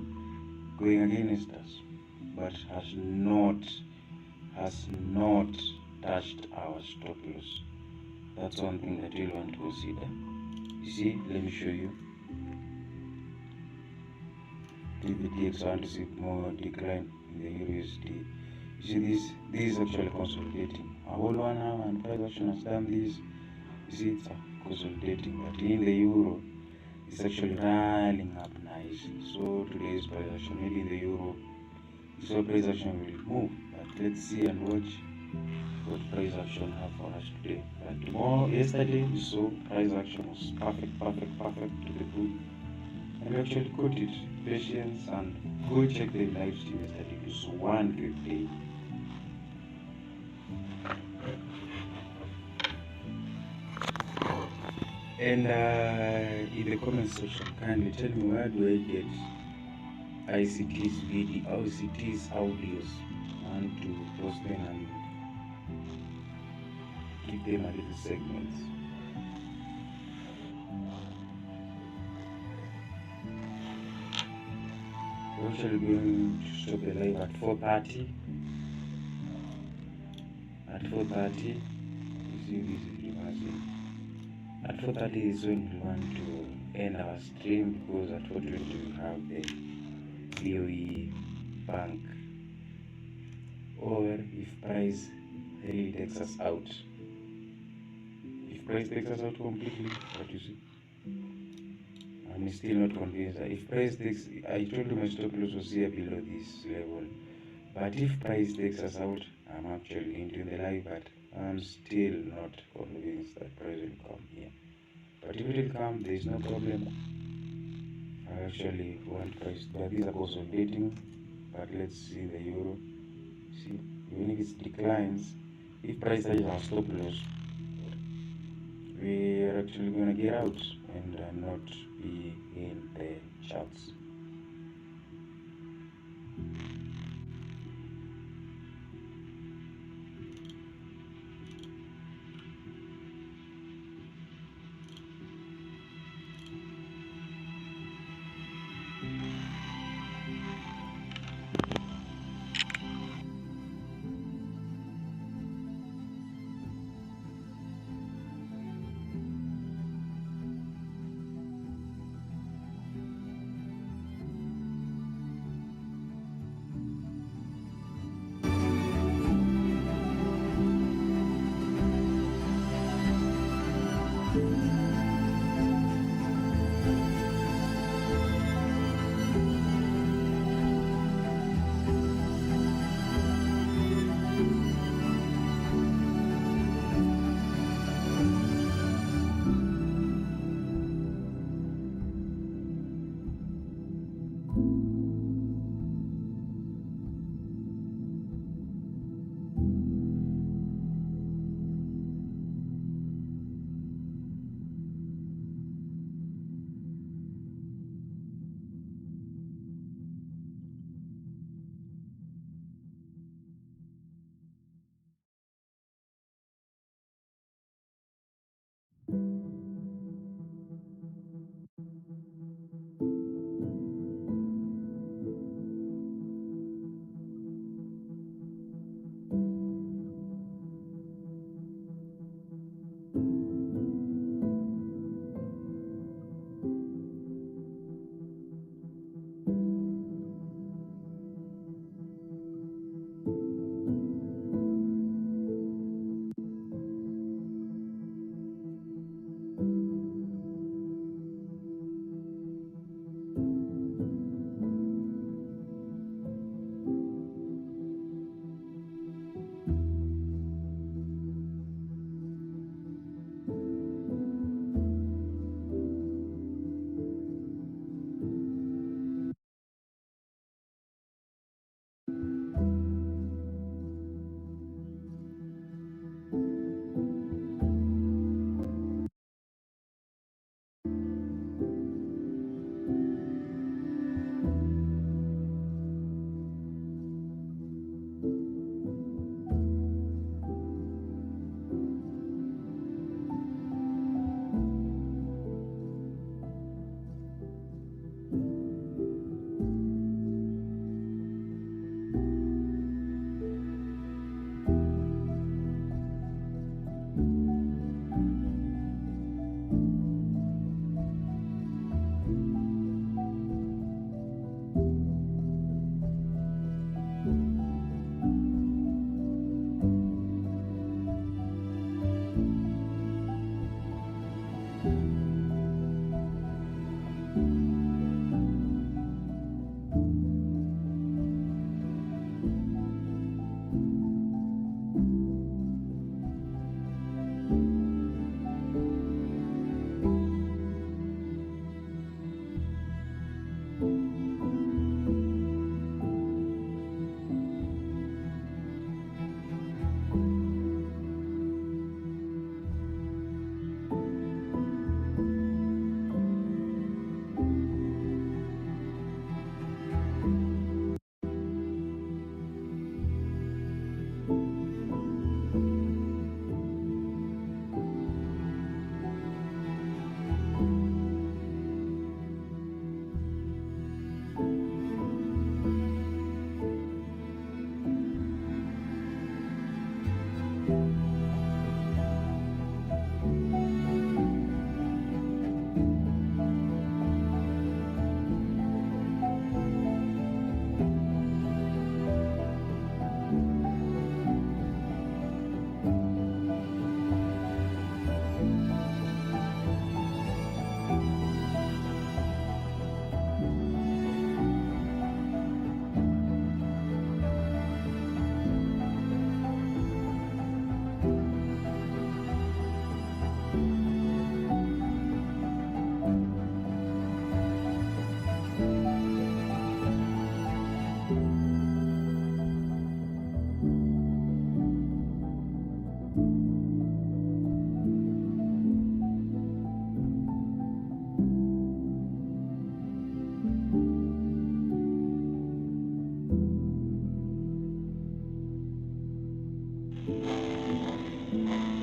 going against us, but has not touched our stop loss. That's one thing that you'll want to consider. You see, let me show you. TVDX, I want to see more decline in the Euro USD. You see this is actually consolidating. A whole 1 hour and price action has done this. You see it's consolidating, but in the Euro it's actually rallying up nicely. So today's price action, maybe in the Euro, so price action will move. But let's see and watch what price action have for us today. But tomorrow, yesterday we saw price action was perfect to the good, and we actually caught it. Patience, and go check the live stream yesterday. It was one great day. And in the comment section, kindly tell me where do I get ICT's video, ICT's audios, and to post them and give them a little segments. We're actually going to stop the live at 4:30. At 4:30, you see this is reversing. At 4:30 is when we want to end our stream, because at 4:20 we have the BOE bank. Or if price really takes us out. If price takes us out completely, what you see? I'm still not convinced. If price takes, I told you my stop loss was here below this level. But if price takes us out, I'm actually into the live, but I'm still not convinced that price will come here. But if it will come, there is no problem. I actually want price, but these are consolidating. But let's see the euro. See, even if it declines, if price touches our stop loss, we are actually going to get out and not be in the charts.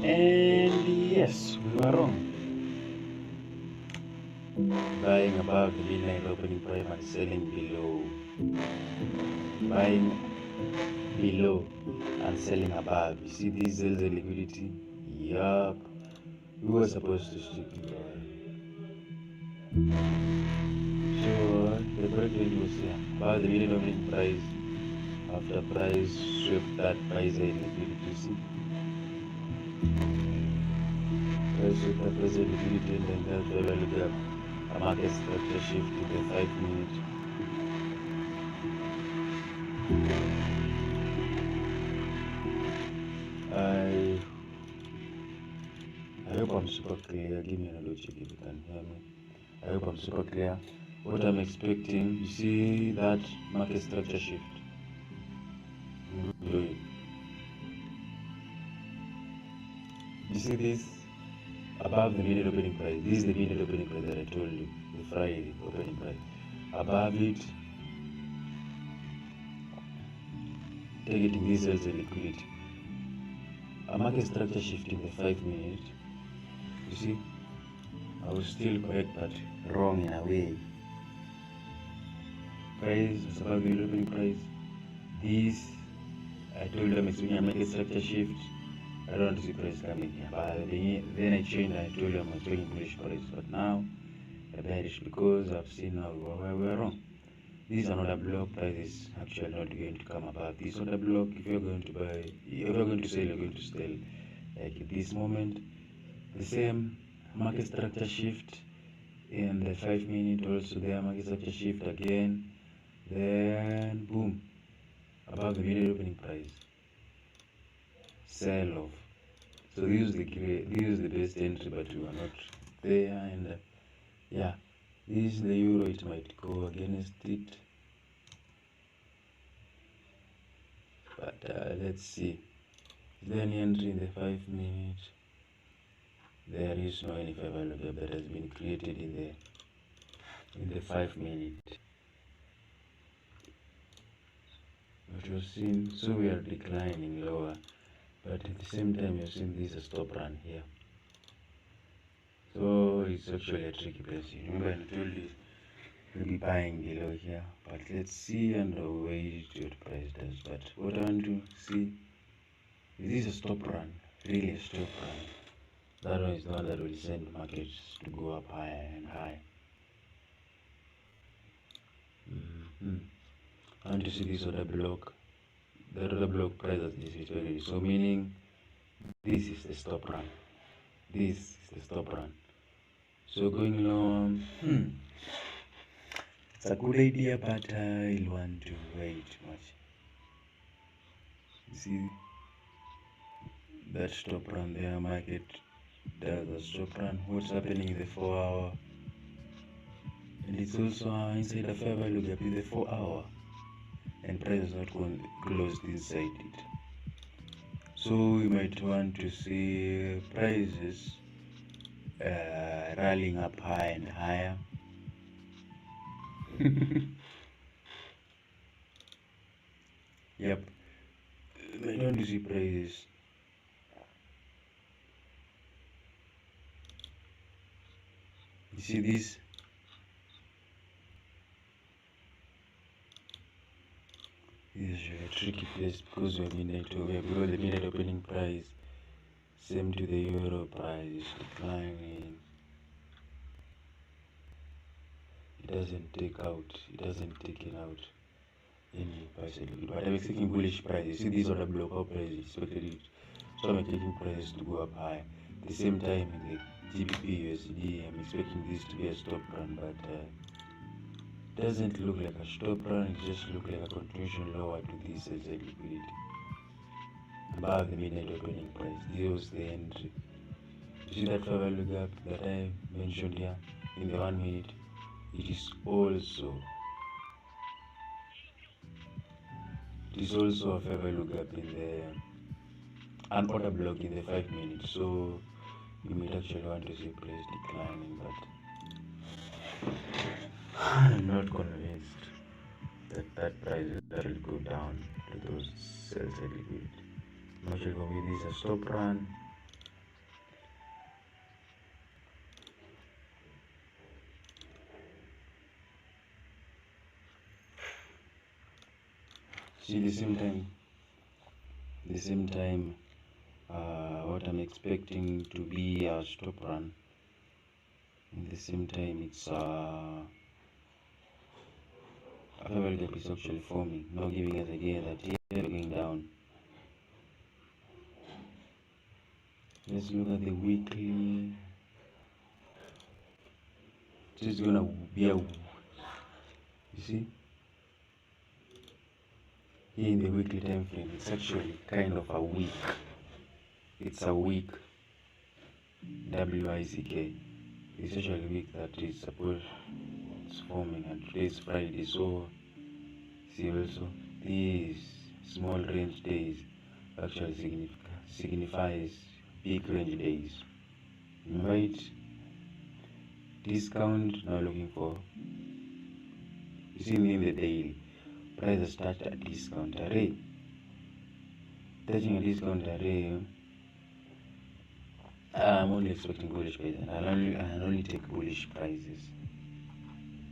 And yes, we were wrong. Buying above the midnight opening price and selling below. Buying below and selling above. You see this is the liquidity? Yup. We were supposed to stick to it. So the correct rate was here. Above the midnight opening price. After price swept that price liquidity. You see? Price swept that price liquidity and then that's where we look up a market structure shift to the 5 minute. I hope I'm super clear. Give me another check if you can hear me. I hope I'm super clear. What I'm expecting, you see that market structure shift. You see this above the midnight opening price. This is the midnight opening price that I told you, the Friday opening price. Above it, targeting this as a liquidity. A market structure shift in the 5 minute. You see, I was still correct but wrong in a way. Price was above the opening price. This, I told them it's when I market structure shift. I don't want to see price coming here. But then I changed and I told them I was talking bullish price. But now, they're bearish because I've seen now where we were wrong. This is another block. Price is actually not going to come above this other block. If you're going to buy, if you're going to sell, you're going to sell like at this moment. The same market structure shift in the 5 minute, also there market structure shift again, then boom, above the midnight opening price, sell off. So this is the best entry, but we are not there. And yeah, this is the euro. It might go against it, but let's see. Is there any entry in the 5 minute? There is no any fair value gap that has been created in the 5 minute. But you're seeing, so we are declining lower, but at the same time you're seeing this a stop run here. So it's actually a tricky place. Remember I told you we'll be buying below here, but let's see and wait what price does. But what I want to see is this a stop run, really a stop run. That one is the one that will send markets to go up higher and higher. I want to see this other block. The other block price as this is very, so meaning this is the stop run. This is the stop run. So going low, it's a good idea, but I'll want to wait much. You see that stop run there, market does a stop run. What's happening in the 4 hour? And it's also inside a fair value gap in the 4 hour, and price is not closed inside it. So we might want to see prices rallying up higher and higher. Yep, I don't see prices you see this. This is a tricky place because we are below the midnight opening price. Same to the euro price declining. It doesn't take in out any partial liquid. But I'm expecting bullish price. You see these are the block price expected it. So I'm expecting prices to go up high. At the same time in the GBP USD, I'm expecting this to be a stop run, but doesn't look like a stop run, it just looks like a continuation lower to this outside liquidity above the midnight opening price. This was the entry. You see that fair value gap that I mentioned here in the 1 minute? It is also a fair value gap in the an order block in the 5 minutes. So you might actually want to see price declining, but I'm not convinced that price will go down to those sell side liquidity. I'm actually convinced this is a stop run. See the same time what I'm expecting to be a stop run. In the same time it's a fair value gap is actually forming, not giving us again that here we're going down. Let's look at the weekly. This is gonna be a, you see, here in the weekly time frame, it's actually kind of a week. It's a week. WICK. It's actually a week that is supposed it's forming, and today is Friday. So see also these small range days actually signifies big range days. Right? Discount now looking for, you see in the daily prices touch a discount array. Touching a discount array, I'm only expecting bullish prices, and I'll only take bullish prices.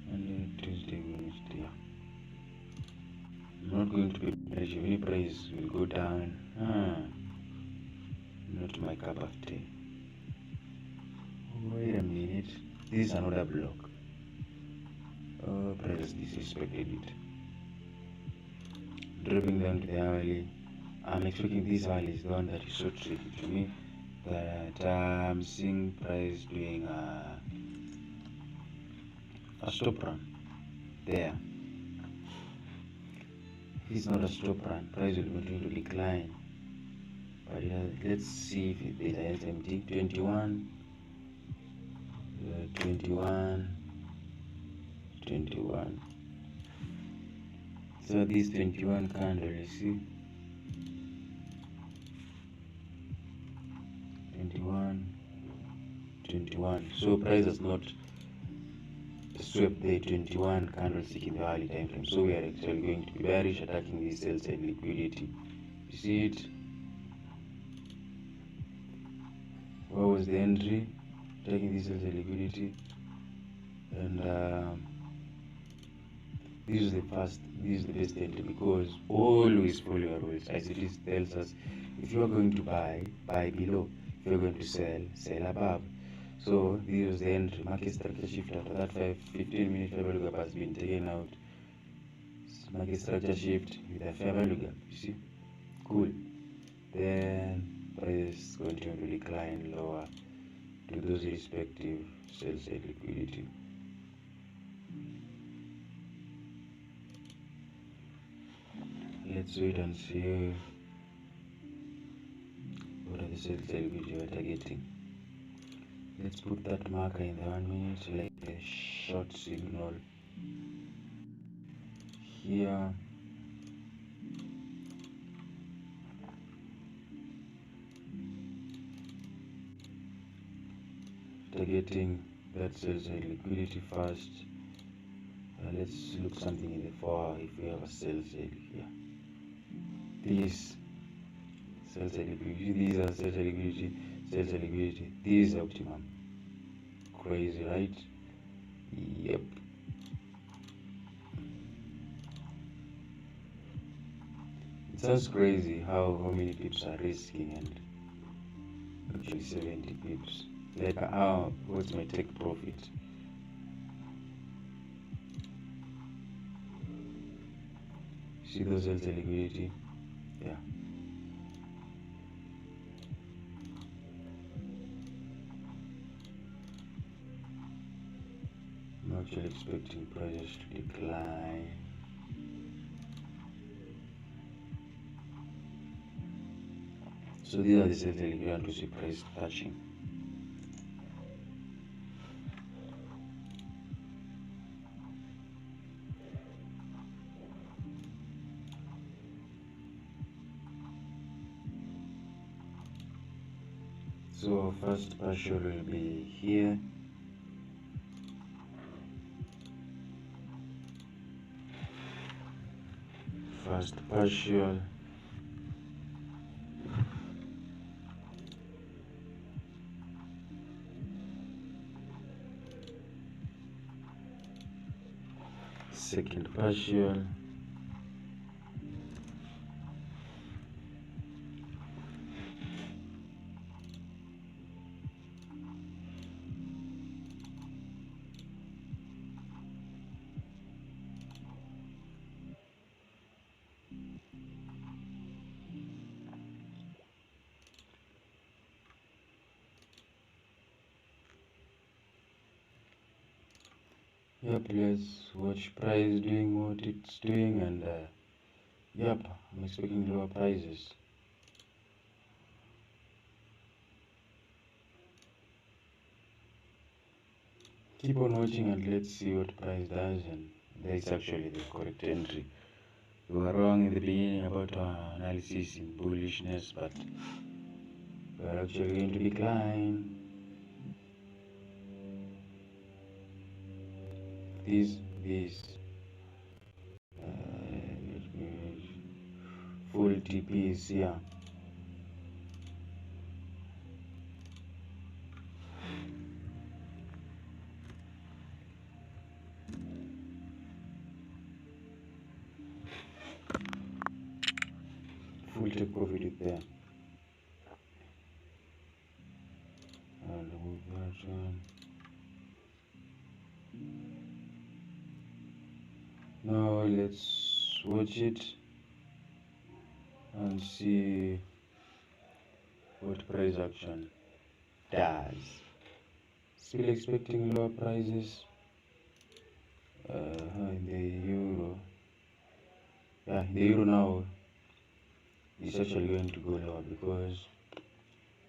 Monday, Tuesday, Wednesday. I'm not going to be bearish. If any price will go down, not my cup of tea. Wait a minute. This is another block. Oh, price disrespected it. Dropping down to the hourly. I'm expecting this hourly is the one that is so tricky to me, that I'm seeing price doing a stop run there. If it's not a stop run, price will continue to decline. But let's see if there's a SMT 21, 21. So this 21 candle, you see, 21. So price has not swept the 21 candlestick in the early time frame. So we are actually going to be bearish, attacking this sell side liquidity. You see it? What was the entry? Attacking this sell side liquidity, and this is the best entry, because always follow your rules. As it is tells us, if you are going to buy below. If you are going to sell above. So this is the entry. Market structure shift after that 15 minute fair value gap has been taken out. Market structure shift with a fair value gap. You see, cool. Then price continue to decline lower. to those respective sell side liquidity. Let's wait and see what are the sell side liquidity we are targeting. Let's put that marker in the 1 minute, like a short signal here. Targeting that sell side liquidity first. Let's look something in the 4 if we have a sell side here. This sell side liquidity, these are sell side liquidity, sell side liquidity. This is optimum. Crazy, right? Yep. It sounds crazy how many pips are risking, and actually 70 pips. Like, what's my take profit? See those sell side liquidity? Yeah. I'm actually expecting prices to decline. So these are the sell side liquidity you want to see price touching. So first partial will be here. First partial. Second partial. Yep, let's watch price doing what it's doing, and yep, I'm expecting lower prices. Keep on watching and let's see what price does, and that's actually the correct entry. We were wrong in the beginning about our analysis in bullishness, but we are actually going to decline. This full TP is here. Full take profit is there. And remove that one. Now let's watch it and see what price action does. Still expecting lower prices in the euro. Yeah, the euro now is actually going to go lower because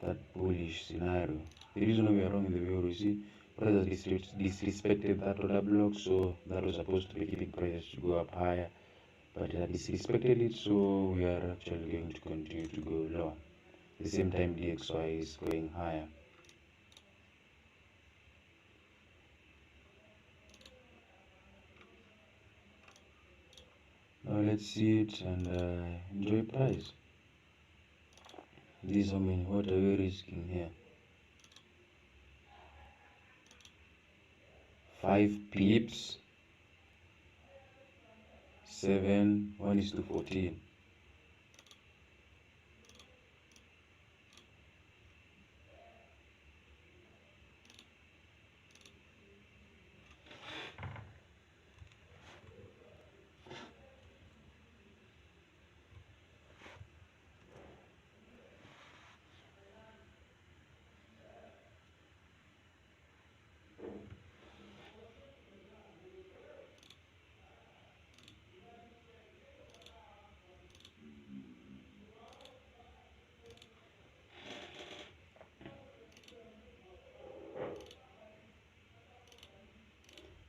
that bullish scenario. The reason why we are wrong in the euro, you see, prices disrespected that order block, so that was supposed to be keeping prices to go up higher, but it had disrespected it, so we are actually going to continue to go lower. At the same time, DXY is going higher. Now let's see it and enjoy price. This, I mean, what are we risking here? 5 pips, 7, 1:14.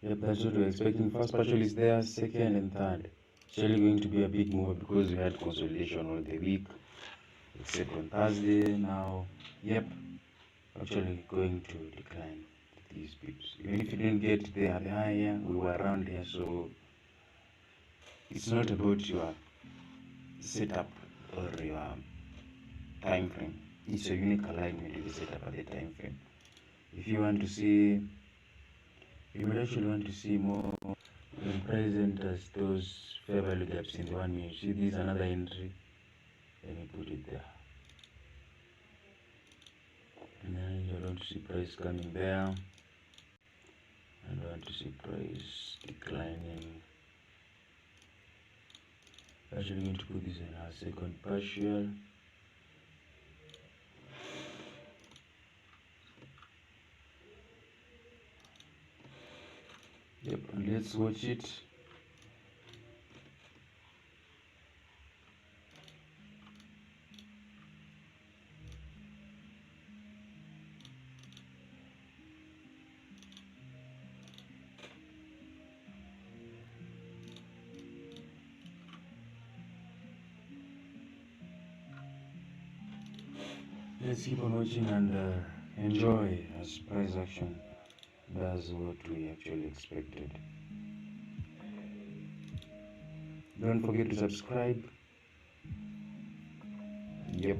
Yep, that's what we're expecting. First partial is there, second and third. It's really going to be a big move because we had consolidation all the week, except on Thursday. Now, yep, actually going to decline these pips. Even if you didn't get the higher, we were around here, so it's not about your setup or your time frame. It's a unique alignment with the setup at the time frame. If you want to see, you might actually want to see more present as those fair value gaps in the 1 minute. See, this is another entry. Let me put it there. And then you want to see price coming there. And I want to see price declining. Actually going to put this in our second partial. Yep, and let's watch it. Let's keep on watching and enjoy as price action does what we actually expected. Don't forget to subscribe. Yep.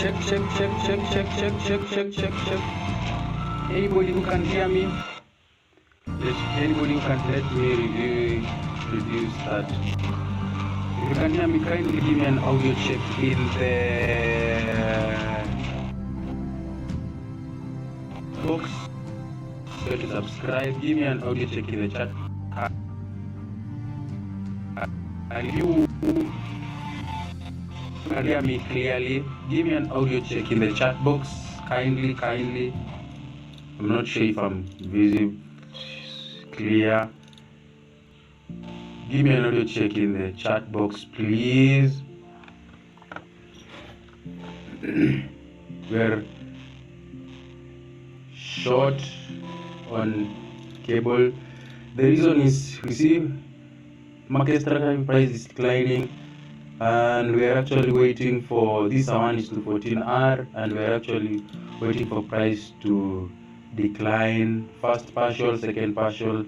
check. Anybody who can hear me? Anybody who can let me review that. If you can hear me, kindly give me an audio check in the box. Go to subscribe. Give me an audio check in the chat. And if you can hear me clearly, give me an audio check in the chat box. Kindly. I'm not sure if I'm visible, clear. Give me an audio check in the chat box, please. We're short on cable. The reason is, you see, market structure price is declining, and we're actually waiting for this one is to 14R, and we're actually waiting for price to decline. First partial, second partial,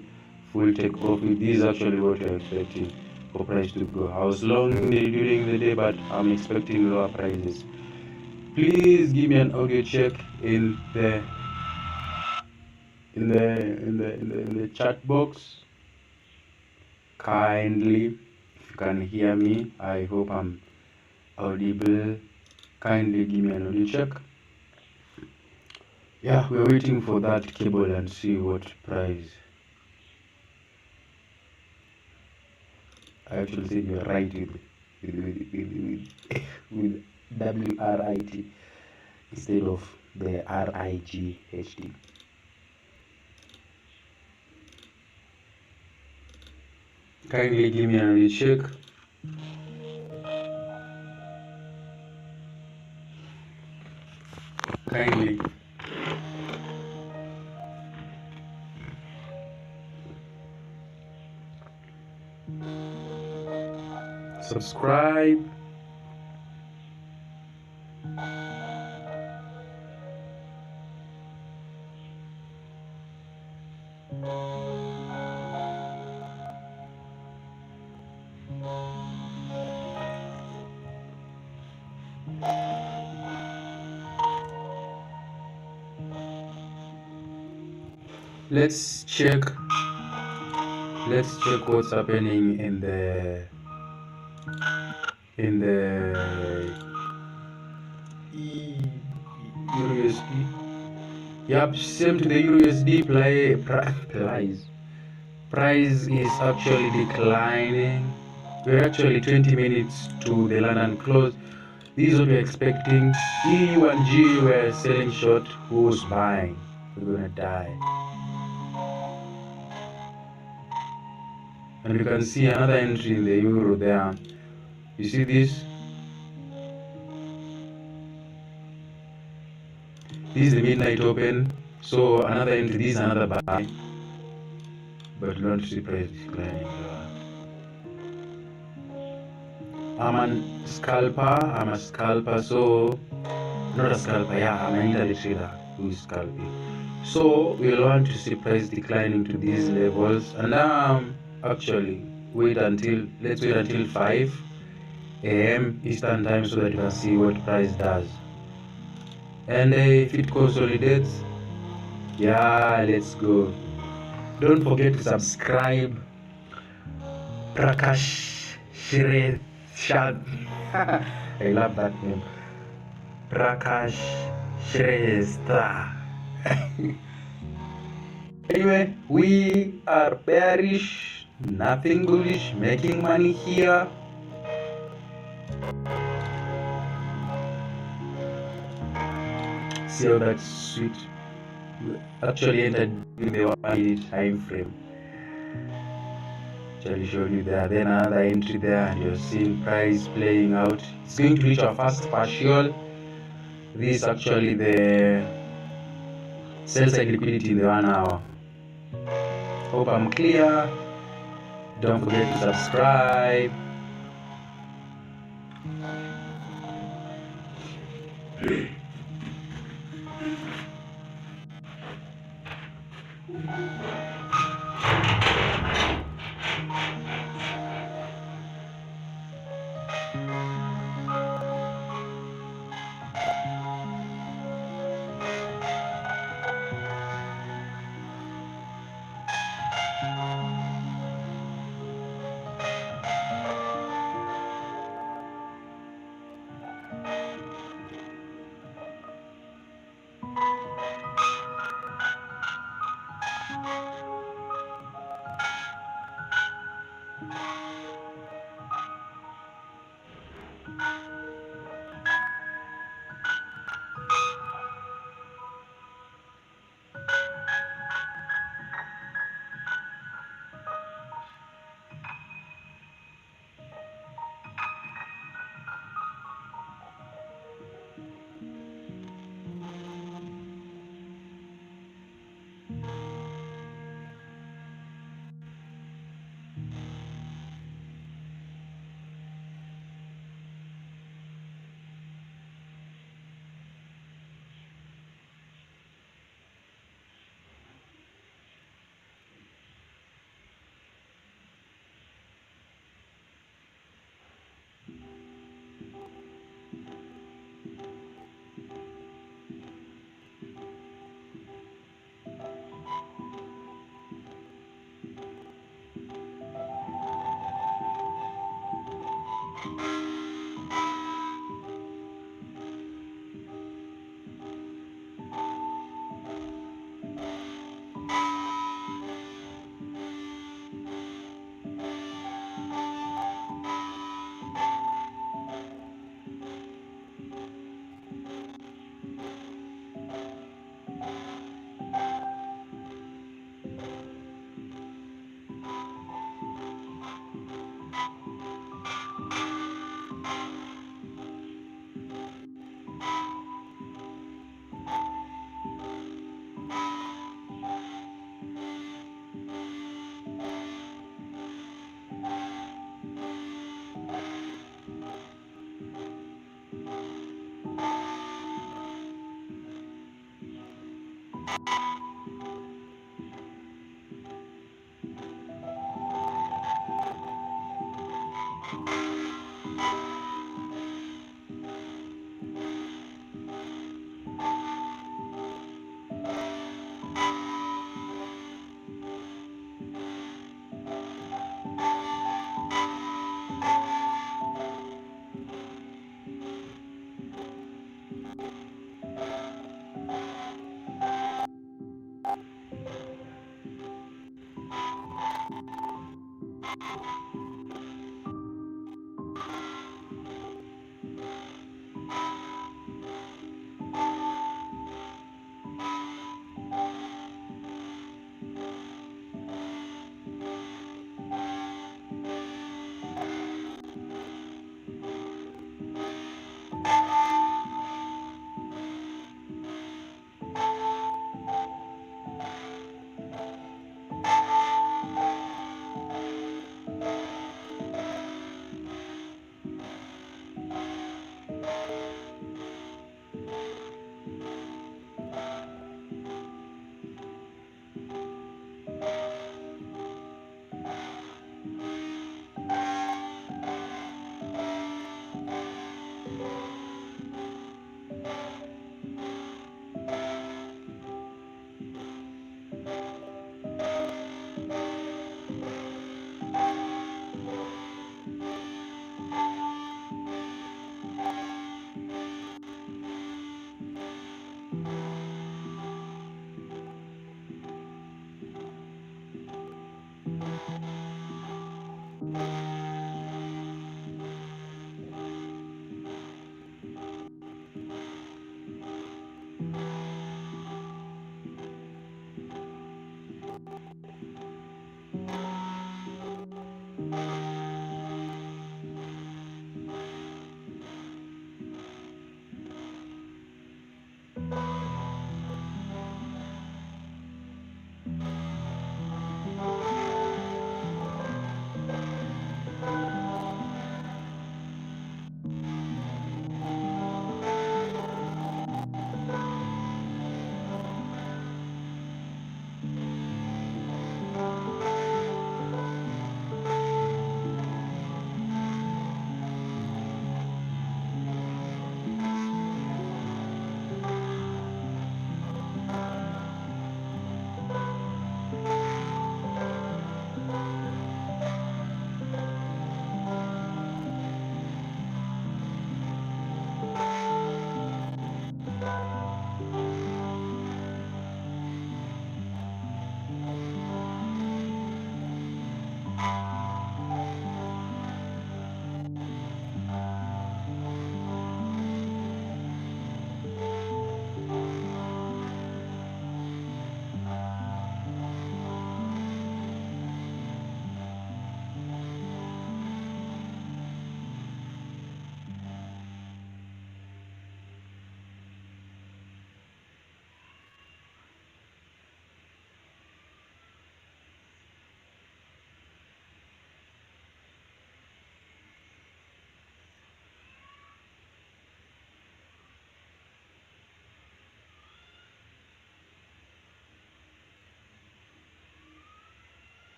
full take profit. This is actually what we're expecting for price to go. I was long during the day, but I'm expecting lower prices. Please give me an audio check in the chat box. Kindly, if you can hear me, I hope I'm audible. Kindly give me an audio check. Yeah, we're waiting for that cable and see what price. I actually said you're right with WRIT instead of the RIGHT. Kindly give me a check. Kindly. Subscribe. Let's check what's happening in the EURUSD. Yep, same to the EURUSD price is actually declining. We're actually 20 minutes to the London close. This is what we're expecting. EU and G were selling short. Who's buying? We're gonna die. And you can see another entry in the euro there. You see this? This is the midnight open. So another entry, this is another buy. But don't see price declining. I'm a scalper, so not a scalper, yeah, I'm an intraday trader who is scalping. So we'll want to see price declining to these levels, and actually let's wait until 5 a.m. Eastern time so that you can see what price does. And if it consolidates, yeah, let's go. Don't forget to subscribe. Prakash Shred. I love that name. Prakash Shrestha. Anyway, we are bearish, nothing bullish, making money here. See how that's sweet. We actually entered in the 1 minute time frame. Actually showed you there. Then another entry there, and you're seeing price playing out. It's going to reach our first partial. This is actually the sell side liquidity in the 1 hour. Hope I'm clear. Don't forget to subscribe.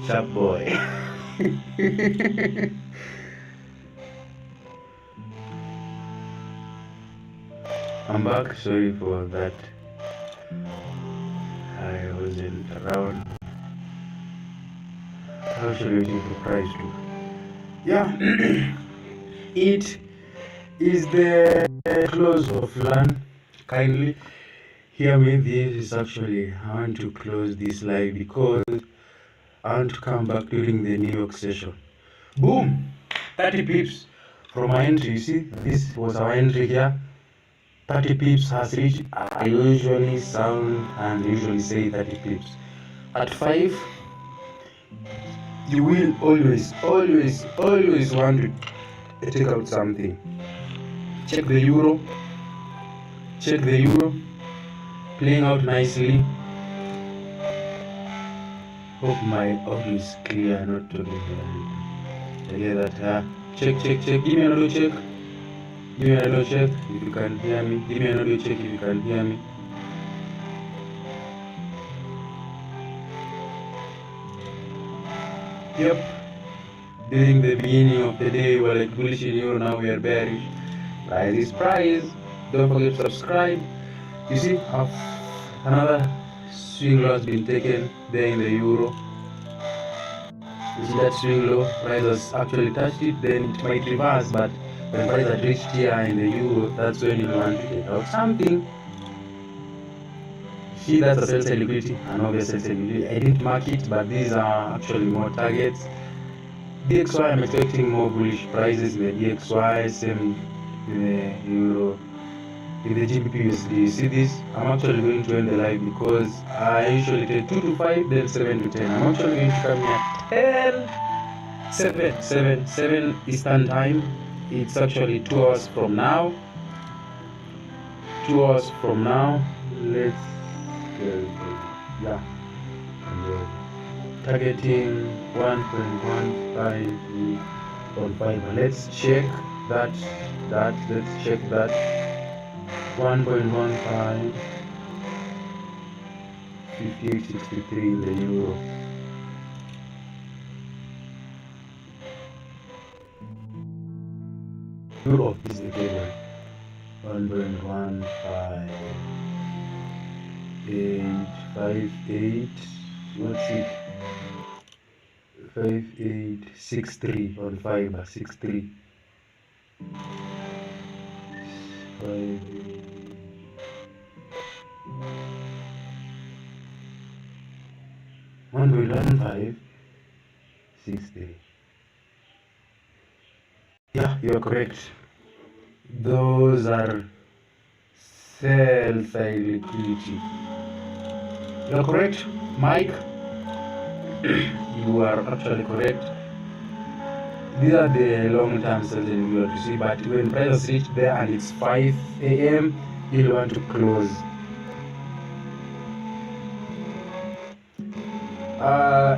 Sharp boy. I'm back. Sorry for that. I wasn't around. How should we waiting for price to? Yeah. It is the close of LAN. Kindly hear me. This is actually, I want to close this live because I want to come back during the New York session. Boom! 30 pips from my entry. You see, this was our entry here. 30 pips has reached. I usually sound and usually say 30 pips. At 5, you will always want to take out something. Check the euro. Playing out nicely. Hope my audio is clear, not talking. I hear that. Check. Give me another check. If you can hear me. Give me another check if you can hear me. Yep. During the beginning of the day, we were like bullish in euro, now we are bearish. Price is price. Don't forget to subscribe. You see, another swing low has been taken there in the euro. You see that swing low, price has actually touched it, then it might reverse, but when price has reached here in the euro, that's when you want to take out something. See, that's a sell-side liquidity, an obvious sell-side liquidity. I didn't mark it, but these are actually more targets. DXY, I'm expecting more bullish prices in the DXY, same in the euro. In the GBP USD, you see this? I'm actually going to end the live because I usually take 2 to 5, then 7 to 10. I'm actually going to come here 7 Eastern time. It's actually 2 hours from now. 2 hours from now. Let's targeting 1.15 on 5. Let's check that. Let's check that. 1.15 58.63 in the euro. Euro is the cable. 1.15 858. What's it? 5863 on fiber. 63. 1.15 63. Yeah, you are correct. Those are sell-side liquidity. You are correct, Mike. You are actually correct. These are the long-term sell-side liquidity, see, but when prices reach there and it's 5 a.m., you'll want to close.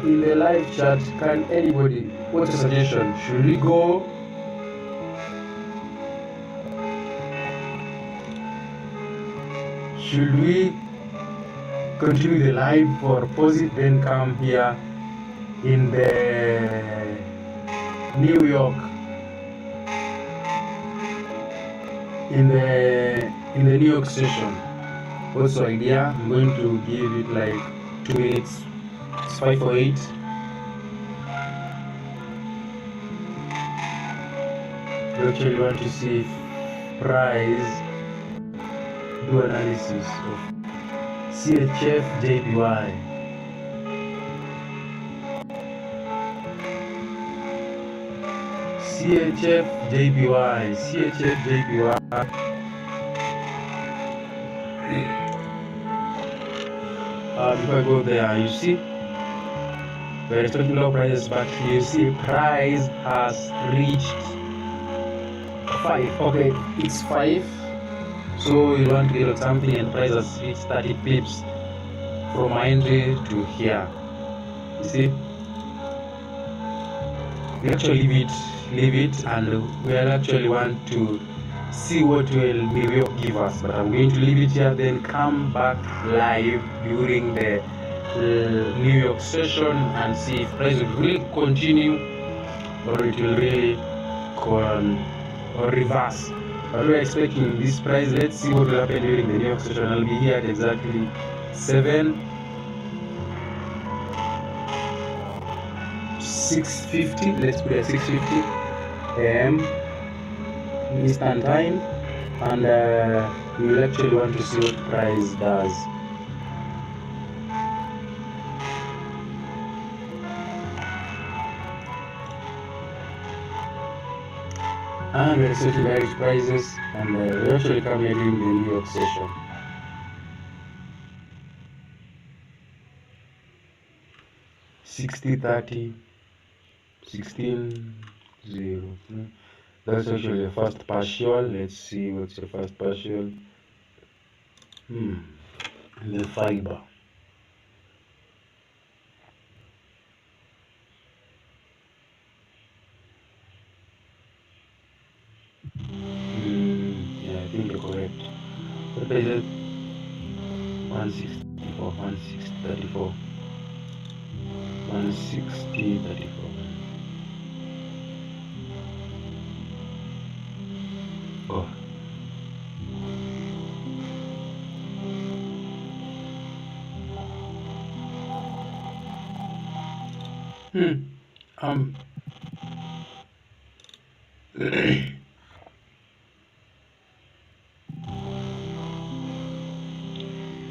In the live chat, can anybody, what's a suggestion? Should we go? Should we continue the live or pause it, then come here in the New York, in the New York session? What's the idea? I'm going to give it like 2 minutes. It's 5:08. We actually want to see if price do analysis of CHF JPY. CHF JPY. If I go there, you see, we're expecting low prices, but you see, price has reached 5. Okay, it's 5. So you want to get something and price has reached 30 pips from my entry to here. You see, we actually leave it, and we'll actually want to see what will New York give us. But I'm going to leave it here, then come back live during the New York session and see if price will really continue or it will really or reverse. But we're expecting this price. Let's see what will happen during the New York session. I'll be here at exactly 6:50. Let's put it at 6:50 a.m. Eastern time, and we will actually want to see what price does. And we're expecting direct prices, and we actually come here during the New York session. $60.30, 16.03. That's actually the first partial. Let's see what's the first partial. The fiber. Yeah, I think you're correct. What is it? 164, 160.34. 160.34. Oh.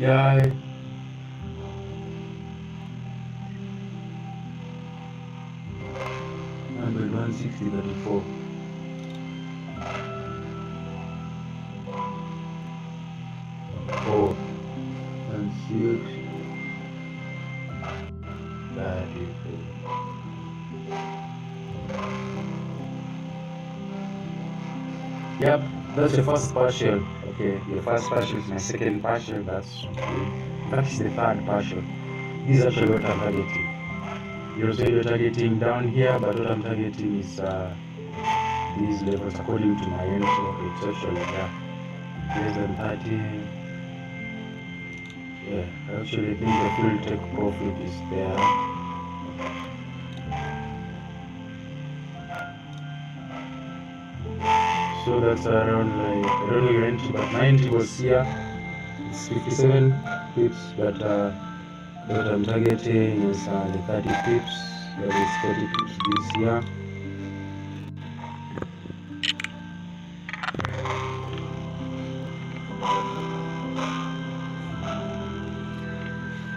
Yeah. 160.34. Oh, 160.34. Yep, that's the first partial. Okay, the first partial is my second partial. That's okay. That's the third partial. This is actually what I'm targeting. You're saying you're targeting down here, but what I'm targeting is these levels according to my end. So it's actually less than 30. Yeah, actually I think the full take profit is there. So that's around like, I don't know your entry, but my entry was here. It's 57 pips, but what I'm targeting is the 30 pips. That is 30 pips this year.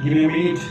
Give me a minute.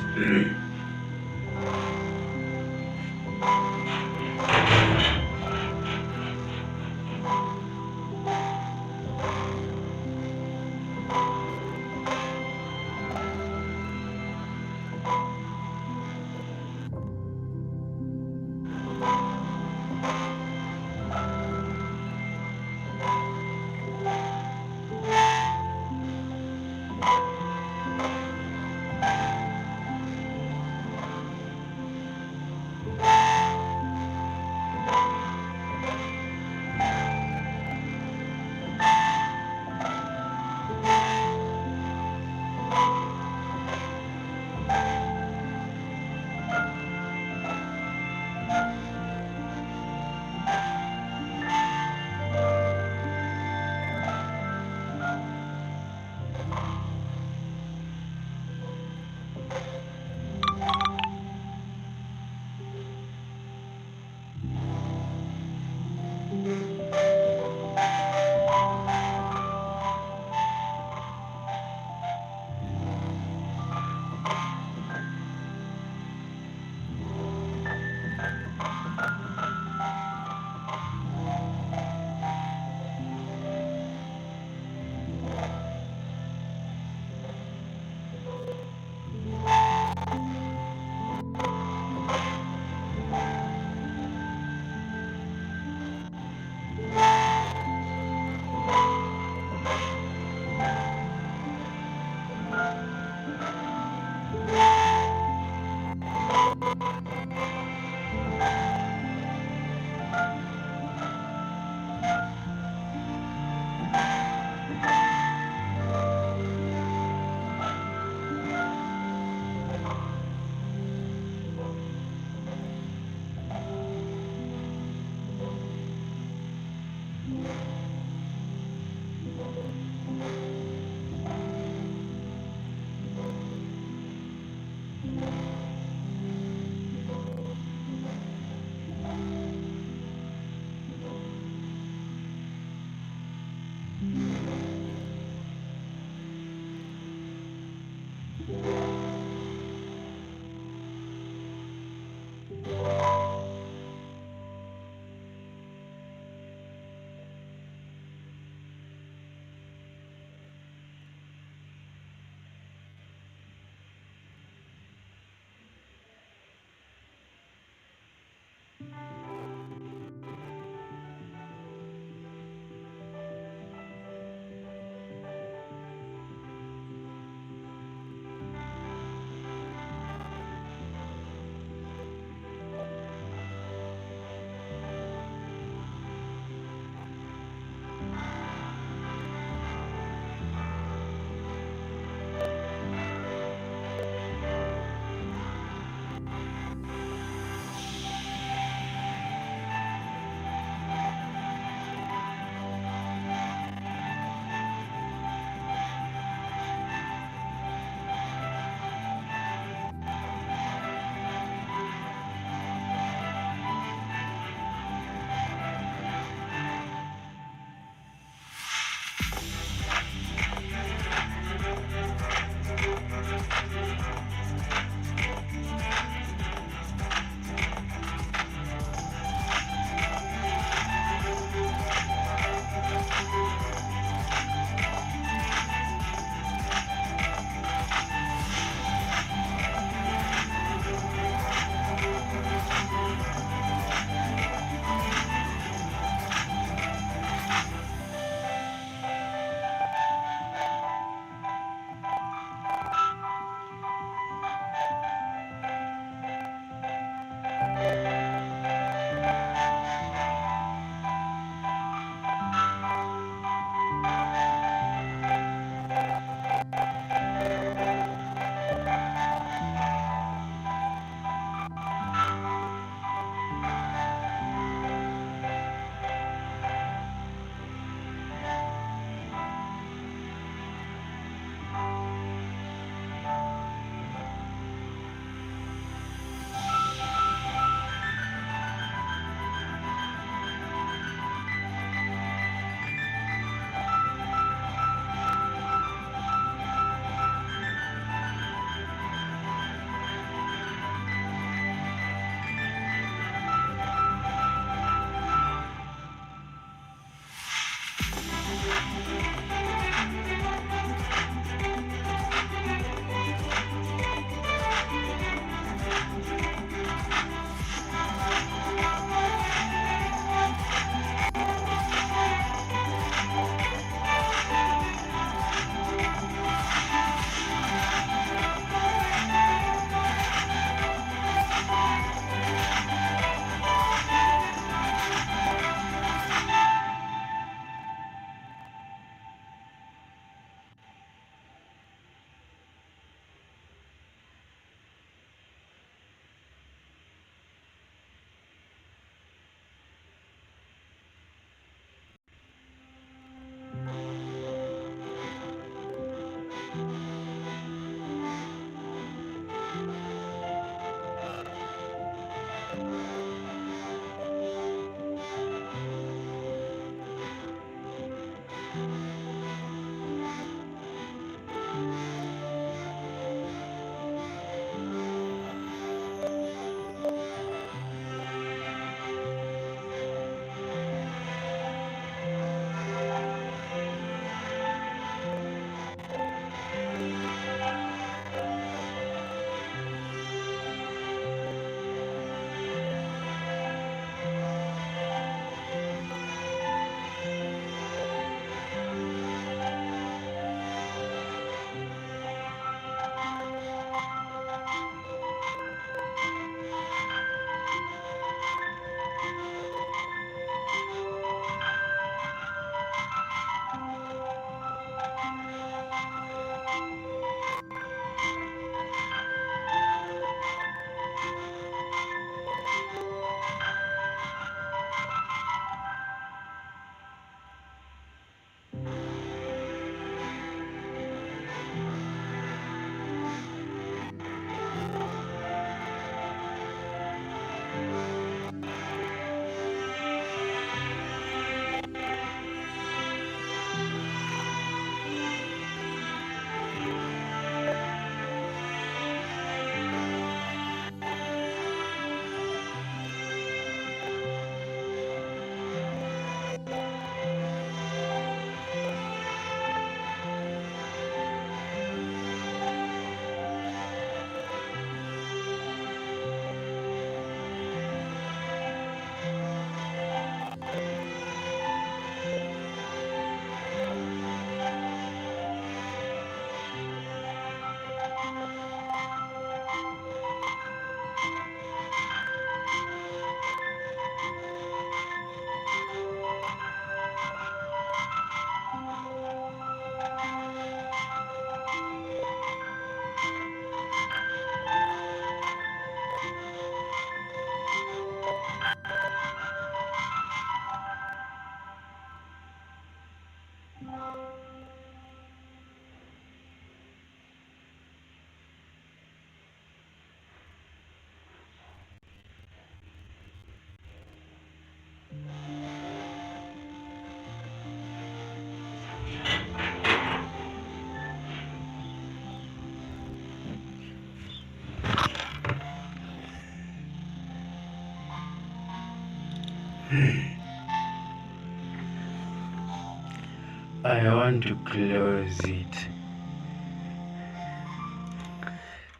I want to close it.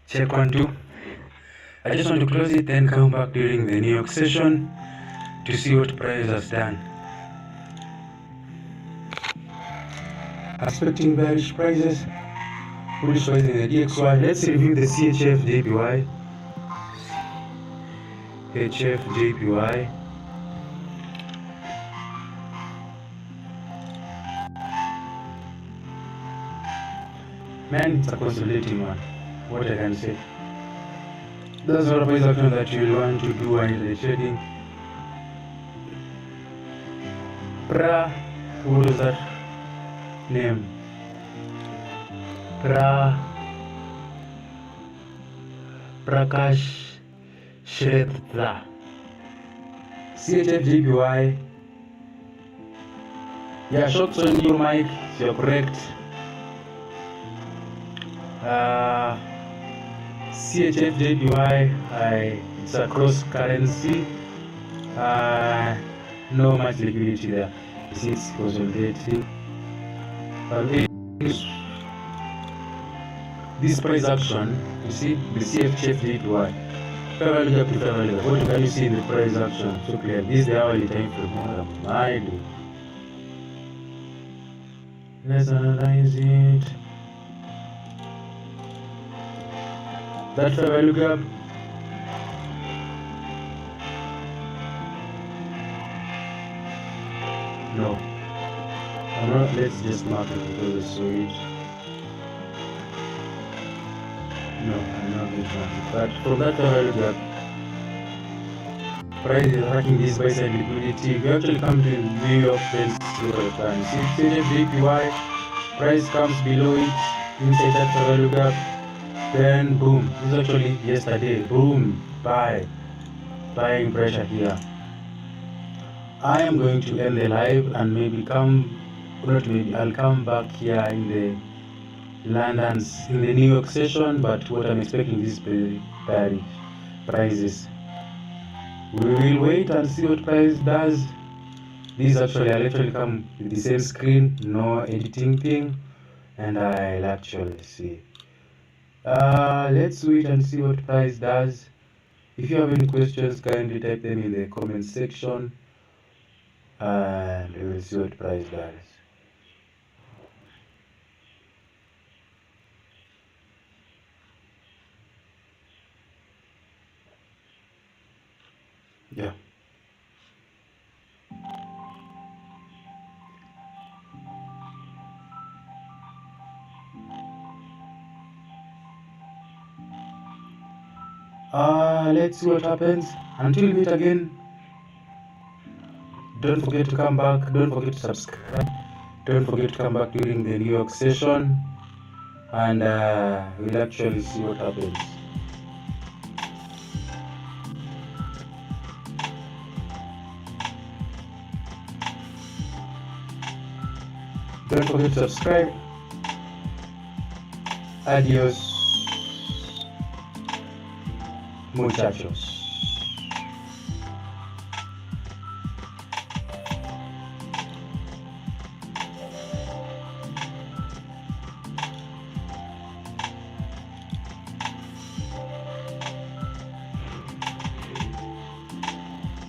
Check 1, 2. I just want to close it, then come back during the New York session to see what price has done. Expecting bearish prices, bullish prices in the DXY. Let's review the CHF JPY. HF JPY. Man, it's a consolidating one. What I can say. That's not a price action that you'll want to do while the trading. What is that name? Prakash Shrestha. CHF JPY. Yeah, shots on your mic, you're correct. CHF JPY, it's a cross currency. No much liquidity there. It's consolidating. This price action, you see the CHF JPY. Fair value up to fair value. What can you see in the price action? So clear. This is the hourly time frame. I do. Let's analyze it. That fair value gap. No. I'm not, let's just mark it because I saw it. No, I'm not going to mark it. But from that fair value gap, price is hacking this buy side liquidity. We actually come to New York, then see what I can. See JPY, price comes below it, inside that fair value gap. Then boom, this is actually yesterday, boom, buying pressure here. I am going to end the live and I'll come back here in the London's, in the New York session, but what I'm expecting is bearish prices. We will wait and see what price does. I'll actually come with the same screen, no editing thing, and I'll actually see. Let's wait and see what price does. If you have any questions, kindly type them in the comment section and we will see what price does. Yeah. Let's see what happens. Until we meet again, don't forget to come back, don't forget to subscribe, don't forget to come back during the New York session, and we'll actually see what happens. Don't forget to subscribe. Adios, muchachos.